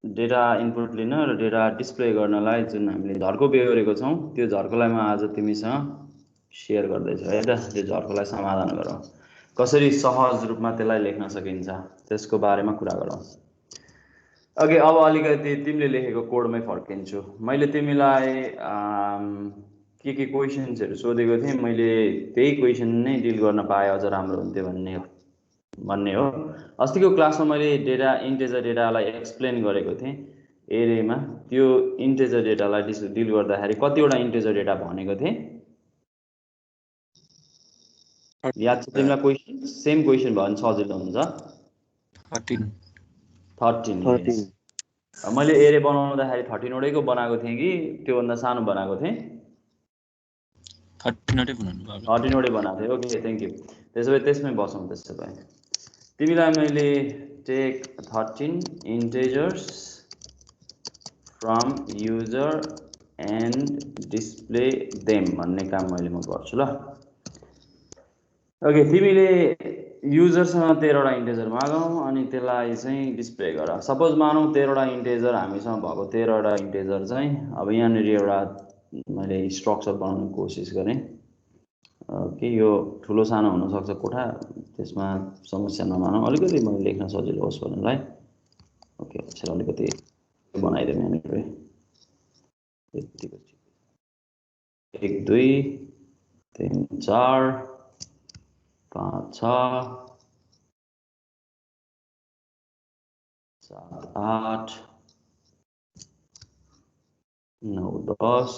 Data input लिन र data display गर्नलाई जुन हामीले झर्को बेहोरेको छौँ त्यो झर्कोलाई म आज तिमीसँग सेयर गर्दैछु है त। त्यो झर्कोलाई समाधान गरौँ, कसरी सहज रूपमा त्यसलाई लेख्न सकिन्छ त्यसको बारेमा कुरा गरौँ। ओके, अब अलिकति तिमीले लेखेको कोडमै फर्किन्छु। मैले तिमीलाई के क्वेसन्सहरू सोधेको थिएँ, मैले त्यही क्वेसन नै डिल गर्न पाएँ अझ राम्रो हुन्थ्यो भन्ने हो। अस्तिको क्लासमा मैले डेटा इन्टेजर डेटालाई एक्सप्लेन गरेको थिएँ एरेमा। त्यो इन्टेजर डेटालाई डिल गर्दाखेरि कतिवटा इन्टेजर डेटा भनेको थिएँ याद छ तिमीलाई? क्वेसन सेम क्वेसन भयो भने सजिलो हुन्छ। 13 मैले एरे बनाउँदाखेरि 13 वटैको बनाएको थिएँ कि त्योभन्दा सानो बनाएको थिएँ? 13 वटै बनाएको थिएँ। Okay, thank you. त्यसो भए त्यसमै बसौँ। त्यसो भए तिमीलाई मैले take 13 integers from user and display them भन्ने काम मैले गर्छु ल। ओके, तिमीले युजरसँग 13 वटा इन्टेजर मागौँ अनि त्यसलाई चाहिँ डिस्प्ले गर। सपोज मानौँ 13 वटा इन्टेजर हामीसँग भएको 13 वटा इन्टेजर चाहिँ अब यहाँनिर एउटा मैले स्ट्रक्चर बनाउने कोसिस गरेँ कि यो ठुलो सानो हुनसक्छ कोठा, त्यसमा समस्या नमानौँ, अलिकति मैले लेख्न सजिलो होस् भन्नलाई। ओके, अच्छा अलिकति बनाइदिउँ यहाँनिर 1 2 3 4 5 6 7 8 9 10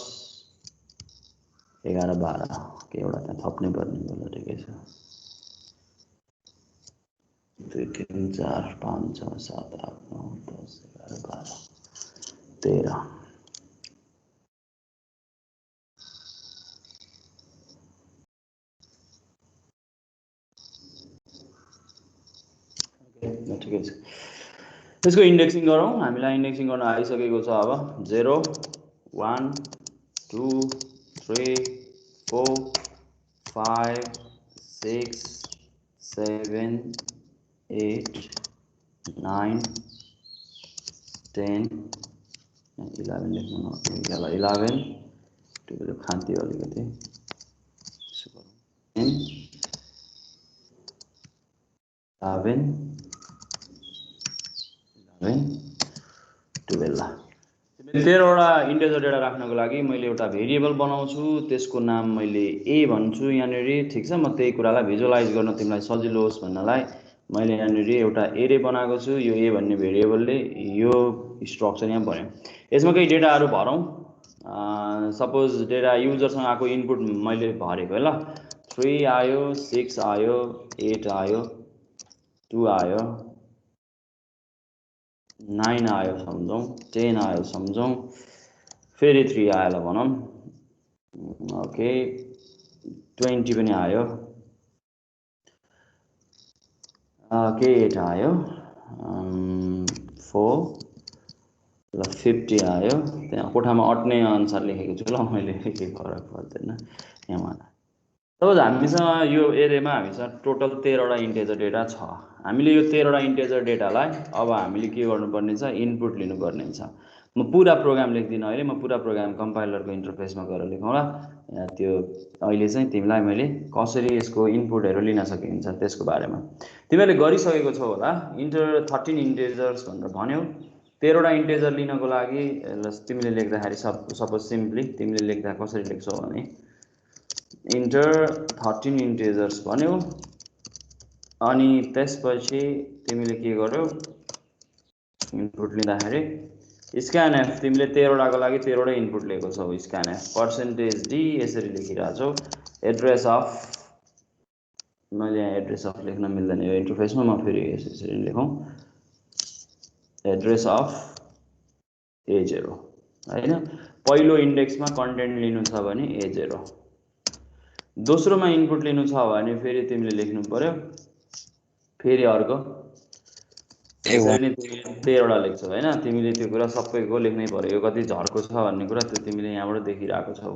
11 12 के एउटा त्यहाँ थप्नै पर्ने होला। ठिकै छ। 2 3 4 5 6 7 8 9 10 11 12 13 ठिकै छ। त्यसको इन्डेक्सिङ गरौँ। हामीलाई इन्डेक्सिङ गर्न आइसकेको छ। अब 0 1 2 3 4 5 6 7 8 9 10 11 लेख्नु नआउने 11 त्यो खान्ति अलिकति 11 12 13वटा इन्टेजर डेटा राख्नको लागि मैले एउटा भेरिएबल बनाउँछु। त्यसको नाम मैले ए भन्छु यहाँनिर। ठिक छ, म त्यही कुरालाई भिजुअलाइज गर्न तिमीलाई सजिलो होस् भन्नलाई मैले यहाँनिर एउटा एरे बनाएको छु। यो ए भन्ने भेरिएबलले यो स्ट्रक्चर यहाँ भन्यो। यसमा केही डेटाहरू भरौँ। सपोज डेटा युजरसँग आएको इनपुट मैले भरेको है ल। 3 आयो, 6 आयो, 8 आयो, 2 आयो, 9 आयो सम्झौँ, 10 आयो सम्झौँ, फेरि 3 आयो ल भनौँ। ओके, 20 पनि आयो, के 8 आयो, 4 ल 50 आयो। त्यहाँ कोठामा अट्ने अनुसार लेखेको छु ल मैले, केही फरक पर्दैन यहाँ। सपोज हामीसँग यो एरेमा हामीसँग टोटल 13 वटा इन्टेजर डेटा छ। हामीले यो 13 वटा इन्टेजर डेटालाई अब हामीले के गर्नुपर्ने छ, इनपुट लिनुपर्ने छ। म पुरा प्रोग्राम लेख्दिनँ अहिले, म पुरा प्रोग्राम कम्पाइलरको इन्टरफेसमा गएर लेखौँला। त्यो अहिले चाहिँ तिमीलाई मैले कसरी यसको इनपुटहरू लिन सकिन्छ त्यसको बारेमा तिमीले गरिसकेको छौ होला। 13 इन्टेजर्स भनेर भन्यौ। 13 वटा इन्टेजर लिनको लागि तिमीले लेख्दाखेरि सपोज सिम्पली तिमीले लेख्दा कसरी लेख्छौ भने इन्टर 13 इन्टेजर्स भन्यो। अनि त्यसपछि तिमीले के गर्यौ, इनपुट लिँदाखेरि स्क्यानएफ तिमीले 13 वटाको लागि 13 वटा इनपुट लिएको छौ। स्क्यानएफ %d यसरी लेखिरहेछौ। एड्रेस अफ मैले यहाँ एड्रेस अफ लेख्न मिल्दैन यो इन्टरफेसमा, म फेरि यसरी लेखौँ। एड्रेस अफ A0 हैन। पहिलो इन्डेक्समा कन्टेन्ट लिनु छ भने A0, दोस्रोमा इनपुट लिनु छ भने फेरि तिमीले लेख्नु पर्यो फेरि अर्को। यसरी नै तिमीले 13 वटा लेख्छौ हैन। तिमीले त्यो कुरा सबैको लेख्नै पर्यो। यो कति झर्को छ भन्ने कुरा त्यो तिमीले यहाँबाट देखिरहेको छौ।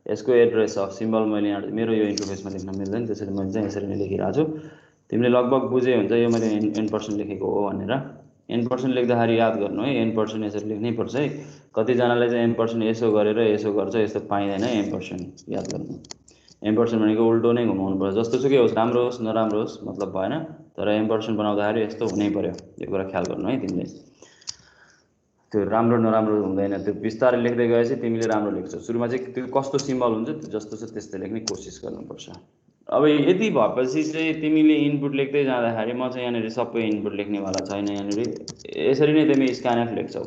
यसको एड्रेस अफ सिम्बल मैले यहाँ मेरो यो इन्टरफेसमा लेख्न मिल्दैन, त्यसैले मैले चाहिँ यसरी नै लेखिरहेको छु। तिमीले लगभग बुझे हुन्छ यो मैले n% लेखेको हो भनेर। n% लेख्दाखेरि याद गर्नु है, n% यसरी लेख्नै पर्छ है। कतिजनाले चाहिँ n% यसो गरेर यसो गर्छ, यस्तो पाइँदैन है n%, याद गर्नु। n% भनेको उल्टो नै घुमाउनु पर्छ, जस्तोसुकै होस्, राम्रो होस् नराम्रो होस् मतलब भएन, तर n% बनाउँदाखेरि यस्तो हुनै पर्यो, यो कुरा ख्याल गर्नु है तिमीले। त्यो राम्रो नराम्रो हुँदैन, त्यो बिस्तारै लेख्दै गएपछि तिमीले राम्रो लेख्छौ। सुरुमा चाहिँ त्यो कस्तो सिम्बल हुन्छ त्यो जस्तो छ त्यस्तै लेख्ने कोसिस गर्नुपर्छ। अब यति भएपछि चाहिँ तिमीले इनपुट लेख्दै जाँदाखेरि म चाहिँ यहाँनिर सबै इनपुट लेख्नेवाला छैन। यहाँनिर यसरी नै तिमी स्क्यानएफ लेख्छौ।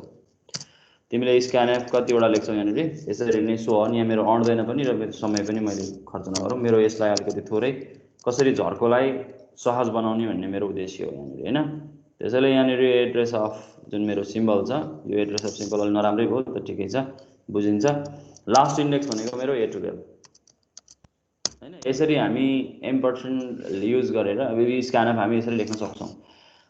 तिमीले स्क्यानएफ कतिवटा लेख्छौ यहाँनिर यसरी नै सो अनि यहाँ मेरो अड्दैन पनि र मेरो समय पनि मैले खर्च नगरौँ। मेरो यसलाई अलिकति थोरै कसरी झर्कोलाई सहज बनाउने भन्ने मेरो उद्देश्य हो यहाँनिर हैन। त्यसैले यहाँनिर एड्रेस अफ जुन मेरो सिम्बल छ यो एड्रेस अफ सिम्बल अलि नराम्रै भयो त ठिकै छ, बुझिन्छ। लास्ट इन्डेक्स भनेको मेरो A12 हैन। यसरी हामी m% युज गरेर अब स्क्यानएफ हामी यसरी लेख्न सक्छौँ।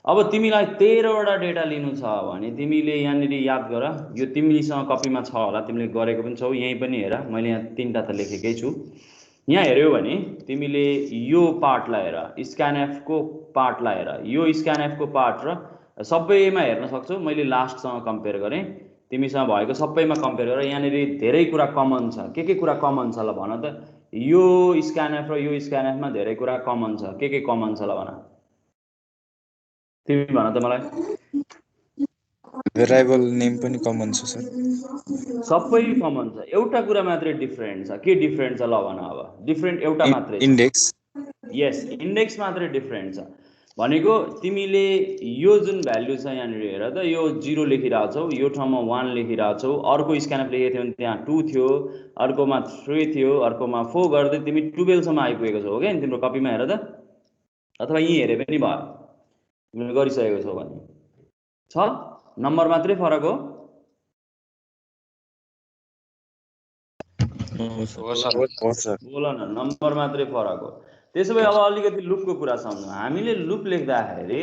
अब तिमीलाई 13 वटा डेटा लिनु छ भने तिमीले यहाँनिर याद गर, यो तिमीसँग कपीमा छ होला, तिमीले गरेको पनि छौ, यही पनि हेर, मैले यहाँ 3टा त लेखेकै छु। यहाँ हेर्यौ भने तिमीले यो पार्टलाई हेर, स्क्यानएफ को पार्टलाई हेर, यो स्क्यानएफ को पार्ट र सबैमा हेर्न सक्छौ। मैले लास्टसँग कम्पेयर गरेँ, तिमीसँग भएको सबैमा कम्पेयर गर। यहाँनिर धेरै कुरा कमन छ। के कुरा कमन छ ल भन त? यो स्क्यानएफ र यो स्क्यानएफमा धेरै कुरा कमन छ। के कमन छ ल भन, तिमी भन त मलाई। भेरिएबल नेम पनि कमन छ सर। सबै कमन छ, एउटा कुरा मात्रै डिफरेन्ट छ। के डिफरेन्ट छ ल भन? अब डिफरेन्ट एउटा मात्रै छ, इन्डेक्स। यस, इन्डेक्स मात्रै डिफरेन्ट छ। भनेको तिमीले यो जुन भ्यालु छ यहाँनिर हेर त, यो 0 लेखिरहेछौ, यो ठाउँमा 1 लेखिरहेछौ, अर्को स्क्यानएफ लेखेको थियो भने त्यहाँ 2 थियो, अर्कोमा 3 थियो, अर्कोमा 4 गर्दै तिमी 12 सम्म आइपुगेको छौ हो क्या तिम्रो कपीमा हेर त। अथवा यहीँ हेरे पनि भयो, तिमीले गरिसकेको छौ भने छ, नम्बर मात्रै फरक हो। बोल न, नम्बर मात्रै फरक हो। त्यसो भए अब अलिकति लुपको कुरा सम्झौँ। हामीले लुप लेख्दाखेरि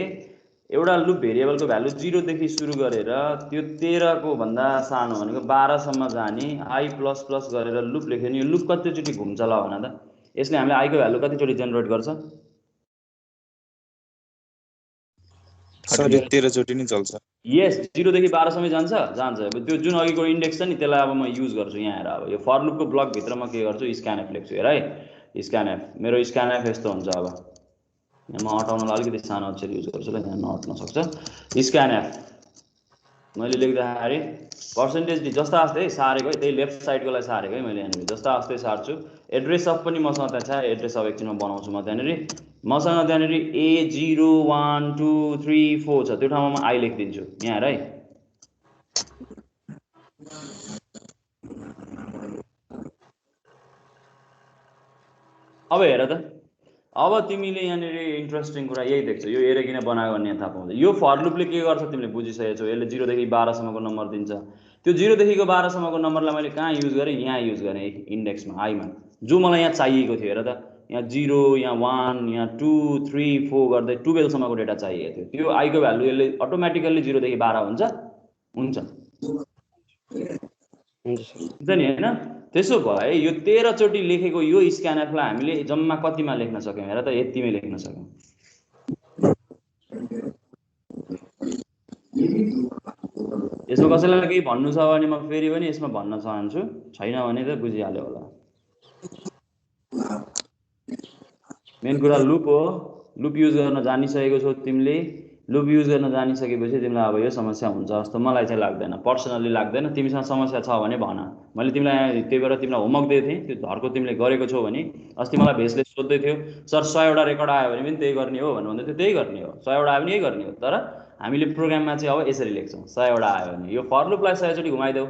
एउटा लुप भेरिएबलको भ्यालु 0 देखि सुरु गरेर त्यो 13 को भन्दा सानो भनेको 12 सम्म जाने आई प्लस प्लस गरेर लुप लेख्यो भने यो लुप कतिचोटि घुम्छ ल भन त? यसले हामीले आई को भ्यालु कतिचोटि जेनेरेट गर्छ? सर 13 चोटि नै चल्छ। यस, 0 देखि 12 सम्म जान्छ। अब त्यो जुन अघिको इन्डेक्स छ नि त्यसलाई अब म युज गर्छु यहाँ हेर। अब यो फर लुपको ब्लक भित्र म के गर्छु, स्क्यानएफ लेख्छु हेर है। स्क्यानएफ, मेरो स्क्यानएफ यस्तो हुन्छ। अब यहाँ म हटाउनलाई अलिकति सानो अक्षर युज गर्छु ल, यहाँ नहट्न सक्छ। स्क्यानएफ मैले लेख्दाखेरि पर्सेन्टेज डी जस्ता जस्तै सारेको है, त्यही लेफ्ट साइडकोलाई सारेको है मैले यहाँनिर, जस्ता जस्तै सार्छु। एड्रेस अफ पनि मसँग त्यहाँ छ, एड्रेस अफ एकछिनमा बनाउँछु म त्यहाँनिर। मसँग त्यहाँनिर A0 1 2 3 4 छ, त्यो ठाउँमा म आई लेखिदिन्छु यहाँ हेर है। अब हेर त, अब तिमीले यहाँनिर इन्ट्रेस्टिङ कुरा यही देख्छौ, यो एरे किन बनायो भन्ने थाहा पाउँछ। यो फर लुपले के गर्छ तिमीले बुझिसकेको छौ। यसले 0 देखि 12 सम्मको नम्बर दिन्छ। त्यो 0 देखिको 12 सम्मको नम्बरलाई मैले कहाँ युज गरेँ? यहाँ युज गरेँ, इन्डेक्समा आईमा, जो मलाई यहाँ चाहिएको थियो हेर त। यहाँ 0, यहाँ 1, यहाँ 2 3 4 गर्दै 12 सम्मको डेटा चाहिएको थियो। त्यो आईको भ्यालु यसले अटोमेटिकल्ली 0 देखि 12 हुन्छ नि हैन? त्यसो भए यो 13 चोटि लेखेको यो स्क्यानएफलाई हामीले जम्मा कतिमा लेख्न सक्यौँ हेर त? यतिमै लेख्न सक्यौँ। यसमा कसैलाई केही भन्नु छ भने म फेरि पनि यसमा भन्न चाहन्छु, छैन भने त बुझिहाल्यो होला। मेन कुरा लुप हो। लुप युज गर्न जानिसकेको छौ तिमीले। लुप युज गर्न जानिसकेपछि तिमीलाई अब यो समस्या हुन्छ जस्तो मलाई चाहिँ लाग्दैन, पर्सनली लाग्दैन। तिमीसँग समस्या छ भने भन, मैले तिमीलाई त्यही भएर तिमीलाई होमवर्क दिएको थिएँ, त्यो धर्को तिमीले गरेको छौ भने। अस्ति मलाई भेसले सोध्दै थियो, सर 100 वटा रेकर्ड आयो भने पनि त्यही गर्ने हो भन्दै थियो। त्यही गर्ने हो, 100 वटा आयो भने यही गर्ने हो। तर हामीले प्रोग्राममा चाहिँ अब यसरी लेख्छौँ, 100 वटा आयो भने यो फर लुपलाई 100 चोटि घुमाइदेऊ।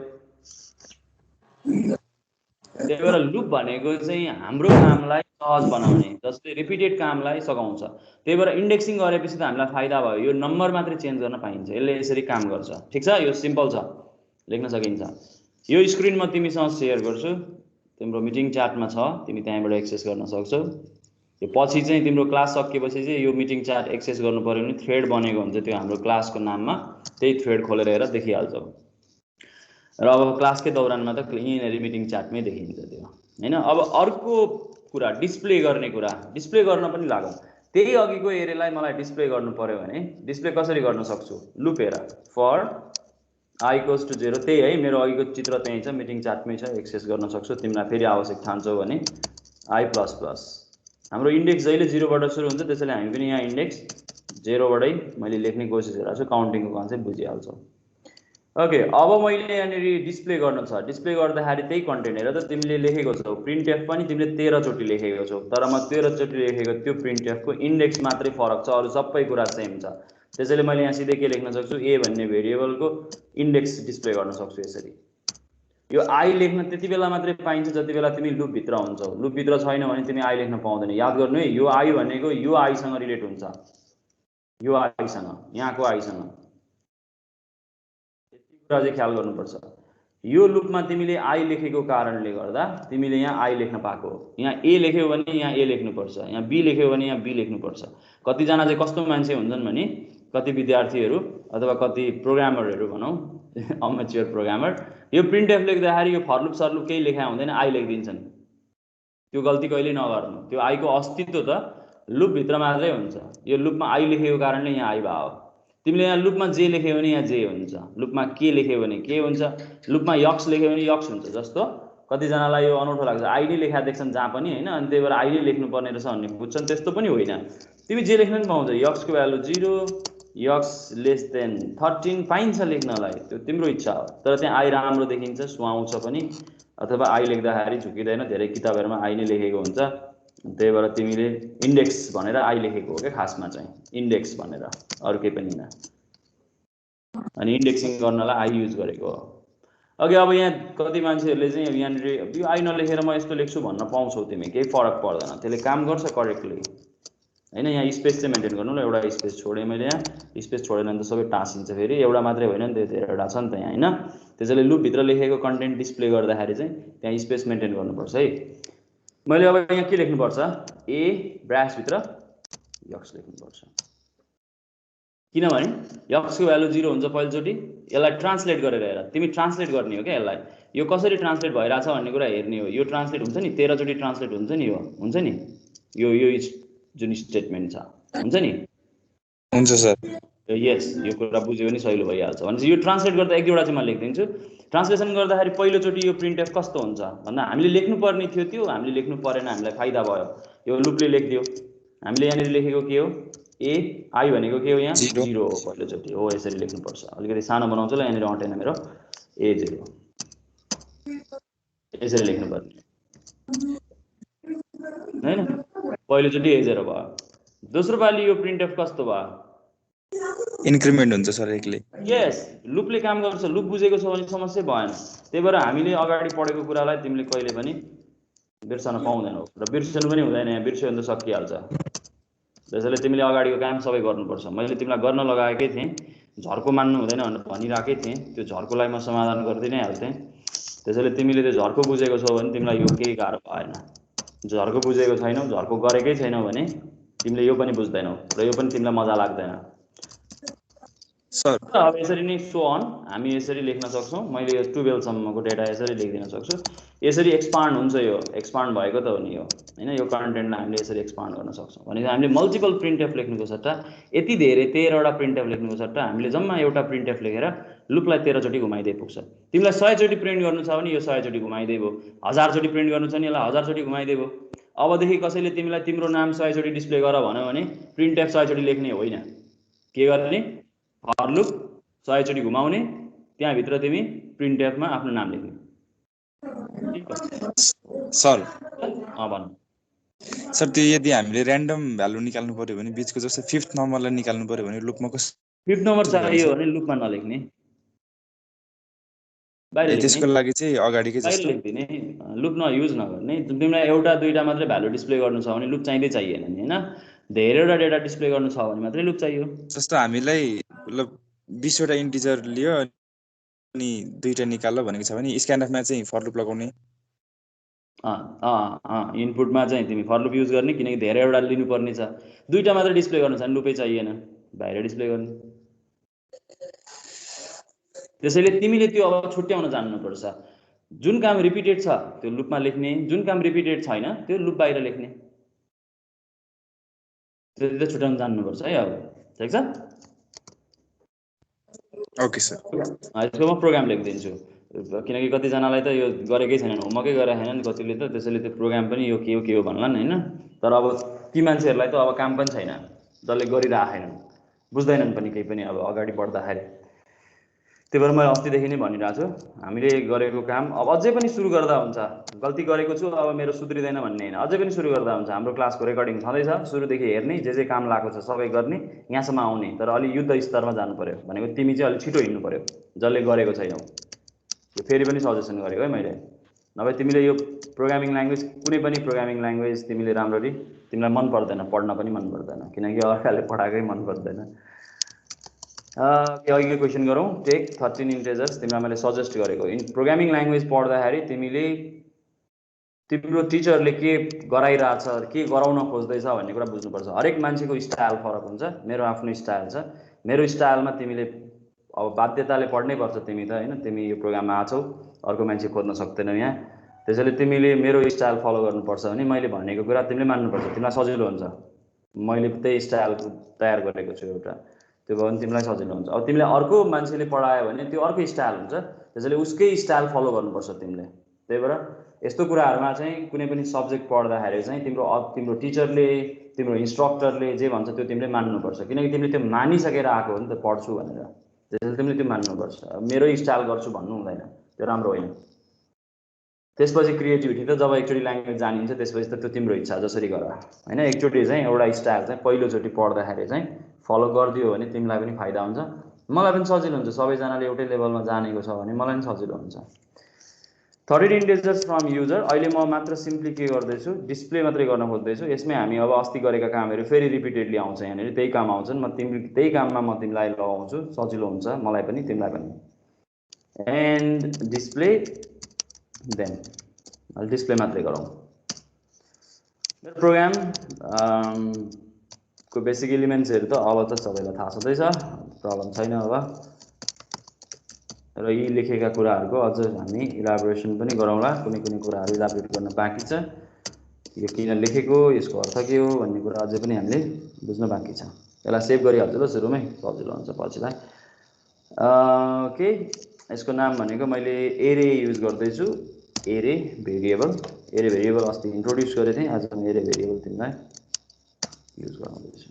त्यही भएर लुप भनेको चाहिँ हाम्रो कामलाई सहज बनाउने, जस्तै रिपिटेड कामलाई सघाउँछ। त्यही भएर इन्डेक्सिङ गरेपछि त हामीलाई फाइदा भयो, यो नम्बर मात्रै चेन्ज गर्न पाइन्छ, यसले यसरी काम गर्छ। ठिक छ, यो सिम्पल छ, लेख्न सकिन्छ। यो स्क्रिन म तिमीसँग सेयर गर्छु, तिम्रो मिटिङ च्याटमा छ, तिमी त्यहाँबाट एक्सेस गर्न सक्छौ। यो पछि चाहिँ तिम्रो क्लास सकिएपछि चाहिँ यो मिटिङ च्याट एक्सेस गर्नु पर्यो भने थ्रेड बनेको हुन्छ त्यो हाम्रो क्लासको नाममा, त्यही थ्रेड खोलेर हेर देखिहाल्छौ। र अब क्लासकै दौरानमा त यहीँनिर मिटिङ च्याटमै देखिन्छ त्यो हैन। अब अर्को कुरा डिस्प्ले गर्ने कुरा, डिस्प्ले गर्न पनि लागौँ। त्यही अघिको एरेलाई मलाई डिस्प्ले गर्नु पर्यो भने डिस्प्ले कसरी गर्न सक्छु लुप हेर फर i इक्वल्स टु 0 त्यही है मेरो अघिको चित्र त्यही छ मिटिङ चार्टमै छ एक्सेस गर्न सक्छु तिमीलाई फेरि आवश्यक ठान्छौ भने i प्लस प्लस हाम्रो इन्डेक्स जहिले 0 बाट सुरु हुन्छ त्यसैले हामी पनि यहाँ इन्डेक्स 0 बाटै मैले लेख्ने कोसिस गरिरहेको छु काउन्टिङको कन्सेप्ट बुझिहाल्छौ ओके अब मैले यहाँनिर डिस्प्ले गर्न छ डिस्प्ले गर्दाखेरि त्यही कन्टेन्ट हेर त तिमीले लेखेको छौ प्रिन्टएफ पनि तिमीले 13 चोटि लेखेको छौ तर म 13 चोटि लेखेको त्यो प्रिन्टएफको इन्डेक्स मात्रै फरक छ अरु सबै कुरा सेम छ त्यसैले मैले यहाँ सिधै के लेख्न सक्छु a भन्ने भेरिएबलको इन्डेक्स डिस्प्ले गर्न सक्छु यसरी यो i लेख्न त्यति बेला मात्रै पाइन्छ जति बेला तिमी लुप भित्र हुन्छौ लुप भित्र छैन भने तिमी i लेख्न पाउँदैन याद गर्नु है यो i भनेको यो i सँग रिलेट हुन्छ यो i सँग यहाँको i सँग यति कुरा चाहिँ ख्याल गर्नुपर्छ यो लुपमा तिमीले i लेखेको कारणले गर्दा तिमीले यहाँ i लेख्न पाएको हो यहाँ a लेख्यौ भने यहाँ a लेख्नुपर्छ यहाँ b लेख्यौ भने यहाँ b लेख्नुपर्छ कति जना चाहिँ कस्तो मान्छे हुन्छन् भने कति विद्यार्थीहरू अथवा कति प्रोग्रामरहरू भनौं अमेच्योर प्रोग्रामर यो प्रिन्टएफ लेख्दाखेरि यो फर लुप सर लुप केही लेखा हुँदैन i लेखिदिन्छन् त्यो गल्ती कहिले नगर्नु त्यो i को अस्तित्व त लुप भित्र मात्रै हुन्छ यो लुपमा i लेखेको कारणले यहाँ i भयो तिमीले यहाँ लुपमा j लेख्यौ भने यहाँ j हुन्छ लुपमा k लेख्यौ भने k हुन्छ लुपमा x लेख्यौ भने x हुन्छ जस्तो कति जनालाई यो अनौठो लाग्छ i नै लेखा देख्छन् जहाँ पनि हैन अनि त्यही भएर i नै लेख्नु पर्ने रहेछ भन्ने बुझ्छन् त्यस्तो पनि होइन तिमी j लेख्न पनि पाउँछ x को भ्यालु 0 x लेस देन 13 पाइन्छ लेख्नलाई त्यो तिम्रो इच्छा हो तर त्यहाँ i राम्रो देखिन्छ सुहाउँछ पनि अथवा i लेख्दाखेरि झुकिदैन धेरै किताबहरुमा i नै लेखेको हुन्छ त्यही भएर तिमीले इन्डेक्स भनेर i लेखेको हो के खासमा चाहिँ इन्डेक्स भनेर अरु केही पनि हैन अनि इन्डेक्सिङ गर्नलाई i युज गरेको हो अघि अब यहाँ कति मान्छेहरुले चाहिँ यहाँ यो i नलेखेर म यस्तो लेख्छु भन्न पाउँछौ तिमी केही फरक पर्दैन त्यसले काम गर्छ करेक्टली हैन यहाँ स्पेस चाहिँ मेन्टेन गर्नु ल एउटा स्पेस छोडे मैले यहाँ स्पेस छोडेन भने त सबै टाँसिन्छ फेरि एउटा मात्रै होइन नि त्यो धेरैवटा छ नि त यहाँ हैन त्यसैले लुप भित्र लेखेको कन्टेन्ट डिस्प्ले गर्दाखेरि चाहिँ त्यहाँ स्पेस मेन्टेन गर्नुपर्छ है मैले अब यहाँ के लेख्नु पर्छ a ब्रास भित्र x लेख्नु पर्छ किनभने x को भ्यालु 0 हुन्छ पहिलोचोटी यसलाई ट्रान्सलेट गरेर हेर तिमी ट्रान्सलेट गर्ने हो के यसलाई यो कसरी ट्रान्सलेट भइराछ भन्ने कुरा हेर्ने हो यो ट्रान्सलेट हुन्छ नि 13 चोटी ट्रान्सलेट हुन्छ नि यो हुन्छ नि यो जुन स्टेटमेन्ट छ हुन्छ नि हुन्छ सर यस यो कुरा बुझ्यो भने सजिलो भइहाल्छ भने यो ट्रान्सलेट गर्दा एक दुईवटा चाहिँ म लेख्दिन्छु ट्रान्सलेसन गर्दाखेरि पहिलो चोटी यो प्रिन्टएफ कस्तो हुन्छ भन्दा हामीले लेख्नु पर्ने थियो त्यो हामीले लेख्नु परेन हामीलाई फाइदा भयो यो लुपले लेख्दियो हामीले यहाँ लेखेको के हो a i भनेको के हो यहाँ 0 हो पहिलो चोटी हो यसरी लेख्नु पर्छ अलिकति सानो बनाउँछु ल यहाँ अटेन मेरो a0 यसरी लेख्नु पर्ने हैन पहिलो चोटी a0 भयो दोस्रो पाली यो प्रिन्टएफ कस्तो भयो इन्क्रिमेन्ट हुन्छ सर एकले यस लुपले काम गर्छ लुप बुझेको छ भने समस्या भएन त्यही भएर हामीले अगाडि पढेको कुरालाई तिमीले कहिले पनि बिर्सन पाउँदैनौ र बिर्सनु पनि हुँदैन यहाँ बिर्स्यो भने त सकिहाल्छ त्यसैले तिमीले अगाडिको काम सबै गर्नुपर्छ मैले तिमीलाई गर्न लगाएकै थिएँ झर्को मान्नु हुँदैन भनेर भनिराखेकै थिएँ त्यो झर्कोलाई म समाधान गर्दै नै हाल्थेँ त्यसैले तिमीले त्यो झर्को बुझेको छौ भने तिमीलाई यो केही गाह्रो भएन झर्को बुझेको छैनौ झर्को गरेकै छैनौ भने तिमीले यो पनि बुझ्दैनौ र यो पनि तिमीलाई मजा लाग्दैन सर अब यसरी नै सो अन हामी यसरी लेख्न सक्छौं मैले यो 12 सम्मको डेटा यसरी लेखिदिन सक्छु यसरी एक्सपान्ड हुन्छ यो एक्सपान्ड भएको त हो नि यो हैन यो कन्टेन्टलाई हामीले यसरी एक्सपान्ड गर्न सक्छौं भने हामीले मल्टिपल प्रिन्टएफ लेख्नुको सट्टा यति धेरै 13 वटा प्रिन्टएफ लेख्नुको सट्टा हामीले जम्मा एउटा प्रिन्टएफ लेखेर लुपलाई 13 चोटी घुमाइदिए पुग्छ तिमीलाई 100 चोटी प्रिन्ट गर्नु छ भने यो 100 चोटी घुमाइदिए भो 1000 चोटी प्रिन्ट गर्नु छ भने यसलाई 1000 चोटी घुमाइदिए भो अबदेखि कसैले तिमीलाई तिम्रो नाम 100 चोटी डिस्प्ले गर भन्यो भने प्रिन्टएफ 100 चोटी लेख्ने होइन के गर्ने फर लुप 100 चोटी घुमाउने त्यहाँ भित्र तिमी प्रिन्टएफमा आफ्नो नाम लेख्ने सर भन सर त्यो यदि हामीले र्यान्डम भ्यालु निकाल्नु पर्यो भने बीचको जस्तो 5th नम्बरलाई निकाल्नु पर्यो भने लुपमा कस 5th नम्बर चाहियो भने लुपमा नलेख्ने बाहिर त्यसको लागि चाहिँ अगाडिकै जस्तो लेख्दिने लुप नयुज नगर्ने तिमीलाई एउटा दुईटा मात्रै भ्यालु डिस्प्ले गर्नु छ भने लुप चाहिँदै चाहिएन नि हैन धेरैवटा डेटा डिस्प्ले गर्नु छ भने मात्रै लुप चाहियो जस्तो हामीलाई मतलब 20 वटा इन्टिजर लियो अनि दुईटा निकाल्यो भनेको छ भने स्क्यानएफमा चाहिँ फर लुप लगाउने इनपुटमा चाहिँ तिमी फर लुप युज गर्ने किनकि धेरैवटा लिनु पर्ने छ दुईटा मात्रै डिस्प्ले गर्नु छ भने लुपै चाहिएन बाहिर डिस्प्ले गर्ने त्यसैले तिमीले त्यो अब छुट्याउन जान्नुपर्छ जुन काम रिपिटेड छ त्यो लुपमा लेख्ने जुन काम रिपिटेड छैन त्यो लुप बाहिर लेख्ने त्यति त छुट्याउन जान्नुपर्छ है अब ठिक छ ओके सर यसको म प्रोग्राम लेखिदिन्छु किनकि कतिजनालाई त यो गरेकै छैनन् होमवर्कै गरेका छैनन् कतिले त त्यसैले त्यो प्रोग्राम पनि यो के हो भन्लान् होइन तर अब ती मान्छेहरूलाई त अब काम पनि छैन जसले गरिराखेनन् बुझ्दैनन् पनि केही पनि अब अगाडि बढ्दाखेरि त्यही भएर मैले अस्तिदेखि नै भनिरहेको छु हामीले गरेको काम अब अझै पनि सुरु गर्दा हुन्छ गल्ती गरेको छु अब मेरो सुध्रिँदैन भन्ने होइन अझै पनि सुरु गर्दा हुन्छ हाम्रो क्लासको रेकर्डिङ छँदैछ सुरुदेखि हेर्ने जे काम लागेको छ सबै गर्ने यहाँसम्म आउने तर अलि युद्ध स्तरमा जानु पर्यो भनेको तिमी चाहिँ अलिक छिटो हिँड्नु पर्यो जसले गरेको छैनौ यो फेरि पनि सजेसन गरेको है मैले नभए तिमीले यो प्रोग्रामिङ ल्याङ्ग्वेज कुनै पनि प्रोग्रामिङ ल्याङ्ग्वेज तिमीले राम्ररी तिमीलाई मन पर्दैन पढ्न पनि मन पर्दैन किनकि अर्काले पढाएकै मन पर्दैन अघिको क्वेसन गरौँ टेक 13 इन्टिजर्स तिमीलाई मैले सजेस्ट गरेको प्रोग्रामिङ ल्याङ्ग्वेज पढ्दाखेरि तिमीले तिम्रो टिचरले के गराइरहेछ के गराउन खोज्दैछ भन्ने कुरा बुझ्नुपर्छ हरेक मान्छेको स्टाइल फरक हुन्छ मेरो आफ्नो स्टाइल छ मेरो स्टाइलमा तिमीले अब बाध्यताले पढ्नै पर्छ तिमी त होइन तिमी यो प्रोग्राममा आछौ अर्को मान्छे खोज्न सक्दैनौ यहाँ त्यसैले तिमीले मेरो स्टाइल फलो गर्नुपर्छ भने मैले भनेको कुरा तिमीले मान्नुपर्छ तिमीलाई सजिलो हुन्छ मैले त्यही स्टाइल तयार गरेको छु एउटा त्यो भयो भने तिमीलाई सजिलो हुन्छ अब तिमीले अर्को मान्छेले पढायो भने त्यो अर्को स्टाइल हुन्छ त्यसैले उसकै स्टाइल फलो गर्नुपर्छ तिमीले त्यही भएर यस्तो कुराहरुमा चाहिँ कुनै पनि सब्जेक्ट पढ्दाखेरि चाहिँ तिम्रो टिचरले तिम्रो इन्स्ट्रक्टरले जे भन्छ त्यो तिमीले मान्नुपर्छ किनकि तिमीले त्यो मानिसकेर आएको हो नि त पढ्छु भनेर त्यसैले तिमीले त्यो मान्नुपर्छ मेरो स्टाइल गर्छु भन्नु हुँदैन त्यो राम्रो होइन त्यसपछि क्रिएटिभिटी त जब एकचोटी ल्याङ्ग्वेज जानिन्छ त्यसपछि त त्यो तिम्रो इच्छा जसरी गर हैन एकचोटी चाहिँ एउटा स्टाइल चाहिँ पहिलोचोटी पढ्दाखेरि चाहिँ फलो गरिदियो भने तिमीलाई पनि फाइदा हुन्छ मलाई पनि सजिलो हुन्छ सबैजनाले एउटै लेभलमा जानेको छ भने मलाई पनि सजिलो हुन्छ 13 इन्टिजर्स फ्रम युजर अहिले म मात्र सिम्पली के गर्दैछु डिस्प्ले मात्रै गर्न खोज्दैछु यसमै हामी अब अस्ति गरेका कामहरू फेरि रिपिटेडली आउँछ यहाँनिर त्यही काम आउँछन् म त्यही काममा म तिमीलाई लगाउँछु सजिलो हुन्छ मलाई पनि तिमीलाई पनि एन्ड डिस्प्ले देन अहिले डिस्प्ले मात्रै गरौँ मेरो प्रोग्राम को बेसिक एलिमेन्ट्सहरू त अब त सबैलाई थाहा छँदैछ प्रब्लम छैन अब र यी लेखेका कुराहरूको अझ हामी इलाबोरेसन पनि गरौँला कुनै कुनै कुराहरू इलाबोरेट गर्न बाँकी छ यो किन लेखेको यसको अर्थ के हो भन्ने कुरा अझै पनि हामीले बुझ्न बाँकी छ यसलाई सेभ गरिहाल्छु ल सुरुमै सजिलो हुन्छ पछिलाई ओके यसको नाम भनेको मैले एरे युज गर्दैछु एरे भेरिएबल अस्ति इन्ट्रोड्युस गरेको थिएँ आज म एरे भेरिएबल तिमीलाई युज गराउँदैछु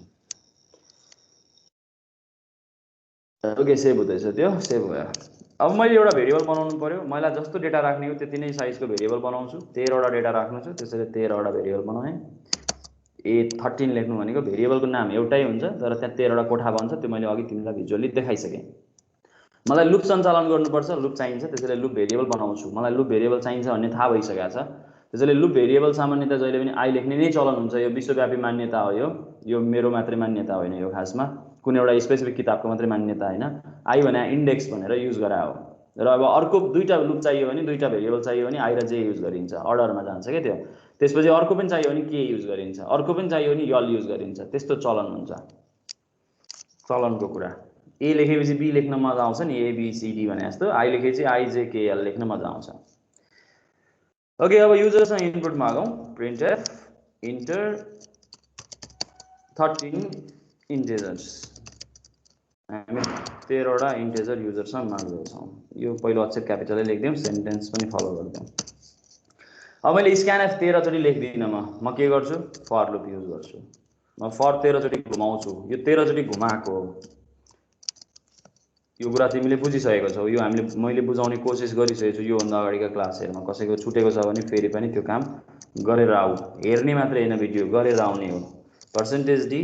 ओके सेभ हुँदैछ त्यो सेभ भयो अब मैले एउटा भेरिएबल बनाउनु पर्यो मलाई जस्तो डेटा राख्ने हो त्यति नै साइजको भेरिएबल बनाउँछु 13 वटा डेटा राख्नु छु त्यसैले 13 वटा भेरिएबल बनाएँ A13 लेख्नु भनेको भेरिएबलको नाम एउटै हुन्छ तर त्यहाँ 13 वटा कोठा बन्छ त्यो मैले अघि तिमीलाई भिजुअली देखाइसकेँ मलाई लुप सञ्चालन गर्नुपर्छ लुप चाहिन्छ त्यसैले लुप भेरिएबल बनाउँछु मलाई लुप भेरिएबल चाहिन्छ भन्ने थाहा भइसकेको छ त्यसैले लुप भेरिएबल सामान्यतया जहिले पनि आई लेख्ने नै चलन हुन्छ यो विश्वव्यापी मान्यता हो यो मेरो मात्रै मान्यता होइन यो खासमा कुनै एउटा स्पेसिफिक किताबको मात्रै मान्यता हैन आई भने इन्डेक्स भनेर युज गरा हो र अब अर्को दुईटा लुप चाहियो भने दुईटा भेरिएबल चाहियो भने आई र जे युज गरिन्छ अर्डरमा जान्छ के त्यो त्यसपछि अर्को पनि चाहियो भने के युज गरिन्छ अर्को पनि चाहियो भने यल युज गरिन्छ त्यस्तो चलन हुन्छ चलनको कुरा ए लेखेपछि बी लेख्न मजा आउँछ नि ए बी सी डी भने जस्तो आई लेखेपछि आई जे के एल लेख्न मजा आउँछ ओके अब युजर्ससँग इनपुट मागौँ प्रिन्टएफ इन्टर 13 इन्टिजर्स हामी 13 वटा इन्टिजर युजरसँग माग्दैछौँ यो पहिलो अक्षर क्यापिटलै लेखिदिउँ सेन्टेन्स पनि फलो गरिदिउँ अब मैले स्क्यानएफ 13 चोटि लेख्दिनँ म के गर्छु फर लुप युज गर्छु म फर 13 चोटि घुमाउँछु यो 13 चोटि घुमाएको यो कुरा तिमीले बुझिसकेको छौ यो मैले बुझाउने कोसिस गरिसकेको छु यो भन्दा अगाडिका क्लासहरुमा कसैको छुटेको छ भने फेरि पनि त्यो काम गरेर आऊ हेर्ने मात्रै हैन भिडियो गरेर आउने हो %d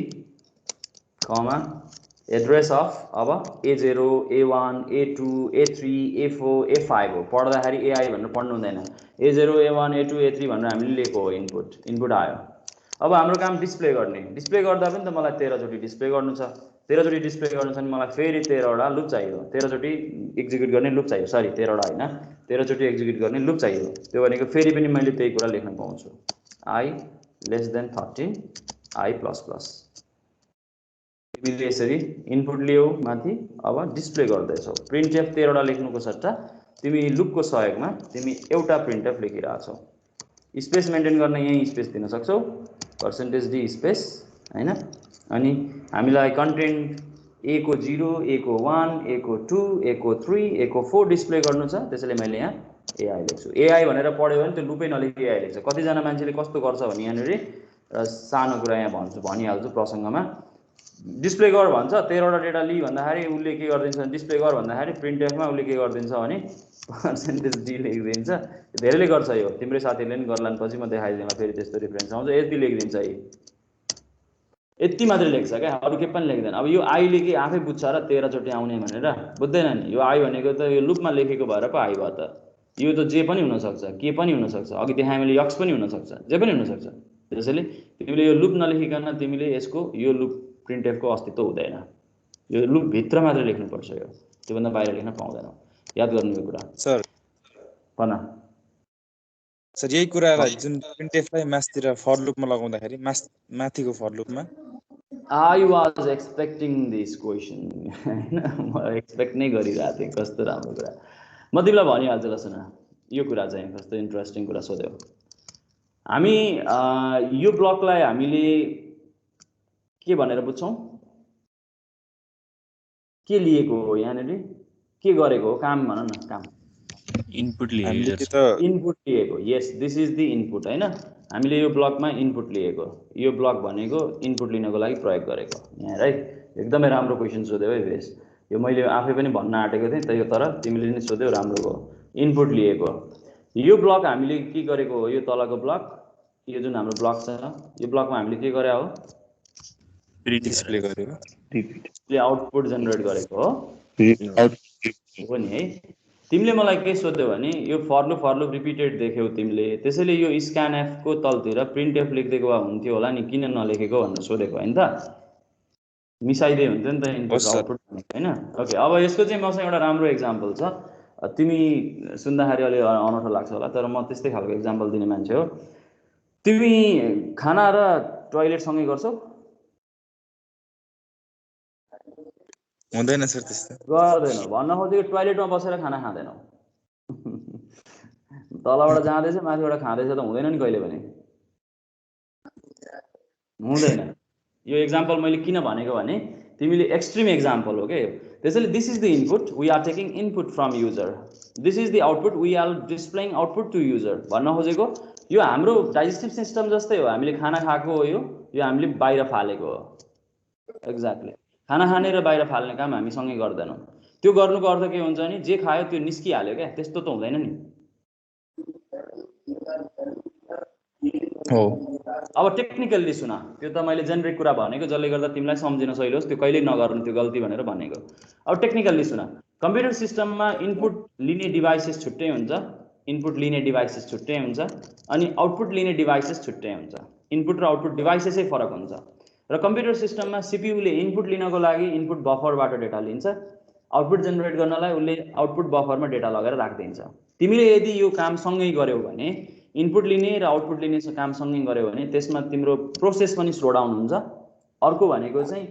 कमा एड्रेस अफ अब A0 A1 A2 A3 A4 A5 हो पढ्दाखेरि AI भनेर पढ्नु हुँदैन A0 A1 A2 A3 भनेर हामीले लेखेको हो इनपुट आयो अब हाम्रो काम डिस्प्ले गर्दा पनि त मलाई 13 चोटि डिस्प्ले गर्नु छ 13 चोटि डिस्प्ले गर्नु छ भने मलाई फेरि 13 वटा लुप चाहियो 13 चोटि एक्जिक्युट गर्ने लुप चाहियो सरी 13 वटा हैन 13 चोटि एक्जिक्युट गर्ने लुप चाहियो त्यो भनेको फेरि पनि मैले त्यही कुरा लेख्न पाउँछु I less than 13 I plus plus तिमीले यसरी इनपुट लियौ माथि अब डिस्प्ले गर्दैछौ प्रिन्टएफ 13 वटा लेख्नुको सट्टा तिमी लुपको सहयोगमा तिमी एउटा प्रिन्टएफ लेखिरहेछौ स्पेस मेन्टेन गर्न यही स्पेस दिन सक्छौ %d स्पेस हैन अनि हामीलाई कन्टेन्ट ए को 0 ए को 1 ए को 2 ए को 3 ए को 4 डिस्प्ले गर्नु छ, त्यसैले मैले यहाँ एआई लेख्छु। एआई भनेर पढ्यो भने त्यो लुपै नलेखी एआई लेख्छ। कतिजना मान्छेले कस्तो गर्छ भने यहाँनिर सानो कुरा यहाँ भनिहाल्छु प्रसङ्गमा, डिस्प्ले गर भन्छ 13वटा डेटा लि भन्दाखेरि उसले के गरिदिन्छ, डिस्प्ले गर भन्दाखेरि प्रिन्टएफमा उसले के गरिदिन्छ भने पर्सेन्टेज डी लेखिदिन्छ। धेरैले गर्छ यो, तिम्रै साथीले पनि गर्लान्, पछि म देखाइदिउँला फेरि त्यस्तो रिफरेन्स आउँछ। यति लेखिदिन्छ, यति मात्रै लेख्छ क्या, अरू के पनि लेख्दैन। अब यो आईले के आफै बुझ्छ र 13 चोटि आउने भनेर? बुझ्दैन नि। यो आई भनेको त यो लुपमा लेखेको भएर पो आई भयो त। यो त जे पनि हुनसक्छ, के पनि हुनसक्छ, अघि देखाएँ मैले यक्स पनि हुनसक्छ, जे पनि हुनसक्छ। त्यसैले तिमीले यो लुप नलेखिकन तिमीले यसको यो लुप प्रिन्टएफको अस्तित्व हुँदैन। यो लुप भित्र मात्रै लेख्नुपर्छ, यो त्योभन्दा बाहिर लेख्न पाउँदैनौ। याद गर्नु यो कुरा। सर भन सर, यही कुरालाई जुन प्रिन्टएफलाई म्याथतिर फर लुपमा लगाउँदाखेरि माथिको for लुपमा I was expecting this question हैन, म एक्सपेक्ट नै गरिरहेको थिएँ। कस्तो राम्रो कुरा, म तिमीलाई भनिहाल्छु ल। सुन, यो कुरा चाहिँ कस्तो इन्ट्रेस्टिङ कुरा सोध्यौ। हामी यो ब्लकलाई हामीले के भनेर बुझ्छौँ? के लिएको हो यहाँनिर, के गरेको हो काम भन न। काम इनपुट हामीले लिएको त्यो त इनपुट लिएको। यस, दिस इज द इनपुट हैन। हामीले यो ब्लकमा इनपुट लिएको, यो ब्लक भनेको इनपुट लिनको लागि प्रयोग गरेको यहाँ, राइट। एकदमै राम्रो क्वेसन सोध्यौ है भेष। यो मैले आफै पनि भन्न आँटेको थिएँ, त्यही तर तिमीले नि सोध्यौ, राम्रो हो। इनपुट लिएको, यो ब्लक हामीले के गरेको हो? यो तलको ब्लक, यो जुन हाम्रो ब्लक छ, यो ब्लकमा हामीले के गरे हो? डिस्प्ले गरेको आउटपुट जेनेरेट गरेको हो नि है। तिमीले मलाई के सोध्यौ भने यो फर लुप रिपिटेड देख्यौ तिमीले, त्यसैले यो स्क्यानएफ को तलतिर प्रिन्टएफ लेखिदिएको भए हुन्थ्यो होला नि, किन नलेखेको भनेर सोधेको हैन त? मिसाइदिए हुन्थ्यो नि त इनपुट आउटपुट हैन। ओके, अब यसको चाहिँ मसँग एउटा राम्रो एक्जाम्पल छ। तिमी सुन्दाखेरि अलि अनौठो लाग्छ होला, तर म त्यस्तै खालको एक्जाम्पल दिने मान्छे हो। तिमी खाना र टोयलेट सँगै गर्छौ? हुँदैन सर त्यस्तो। गर्दैनौ। भन्न खोजेको टोयलेटमा बसेर खाना खाँदैनौ। तलबाट जाँदैछ माथिबाट खाँदैछ त हुँदैन नि कहिले पनि, हुँदैन। यो एक्जाम्पल मैले किन भनेको भने तिमीले एक्सट्रिम एक्जाम्पल हो के। त्यसैले this is the input, we are taking input from user, this is the output, we are displaying output to user. भन्न खोजेको यो हाम्रो डाइजेस्टिभ सिस्टम जस्तै हो। हामीले खाना खाएको हो, यो हामीले बाहिर फालेको हो। एक्ज्याक्टली, खाना खाने र बाहिर फाल्ने काम हामी सँगै गर्दैनौँ। त्यो गर्नुको अर्थ के हुन्छ भने जे खायो त्यो निस्किहाल्यो क्या, त्यस्तो त हुँदैन नि। हो। अब टेक्निकल्ली सुन, त्यो त मैले जेनरिक कुरा भनेको, जसले गर्दा तिमीलाई सम्झिन सजिलो होस्, त्यो कहिले नगर्नु त्यो गल्ती भनेर भनेको। अब टेक्निकल्ली सुन, कम्प्युटर सिस्टममा इनपुट लिने डिभाइसेस छुट्टै हुन्छ, इनपुट लिने डिभाइसेस छुट्टै हुन्छ, अनि आउटपुट लिने डिभाइसेस छुट्टै हुन्छ। इनपुट र आउटपुट डिभाइसेसै फरक हुन्छ। र कम्प्युटर सिस्टममा सीपीयूले इनपुट लिनको लागि इनपुट बफरबाट डेटा लिन्छ, आउटपुट जेनेरेट गर्नलाई उसले आउटपुट बफरमा डेटा लगेर राखिदिन्छ। तिमीले यदि यो काम सँगै गर्यौ भने, इनपुट लिने र आउटपुट लिने काम सँगै गर्यौ भने त्यसमा तिम्रो प्रोसेस पनि स्लो डाउन हुन्छ। अर्को भनेको चाहिँ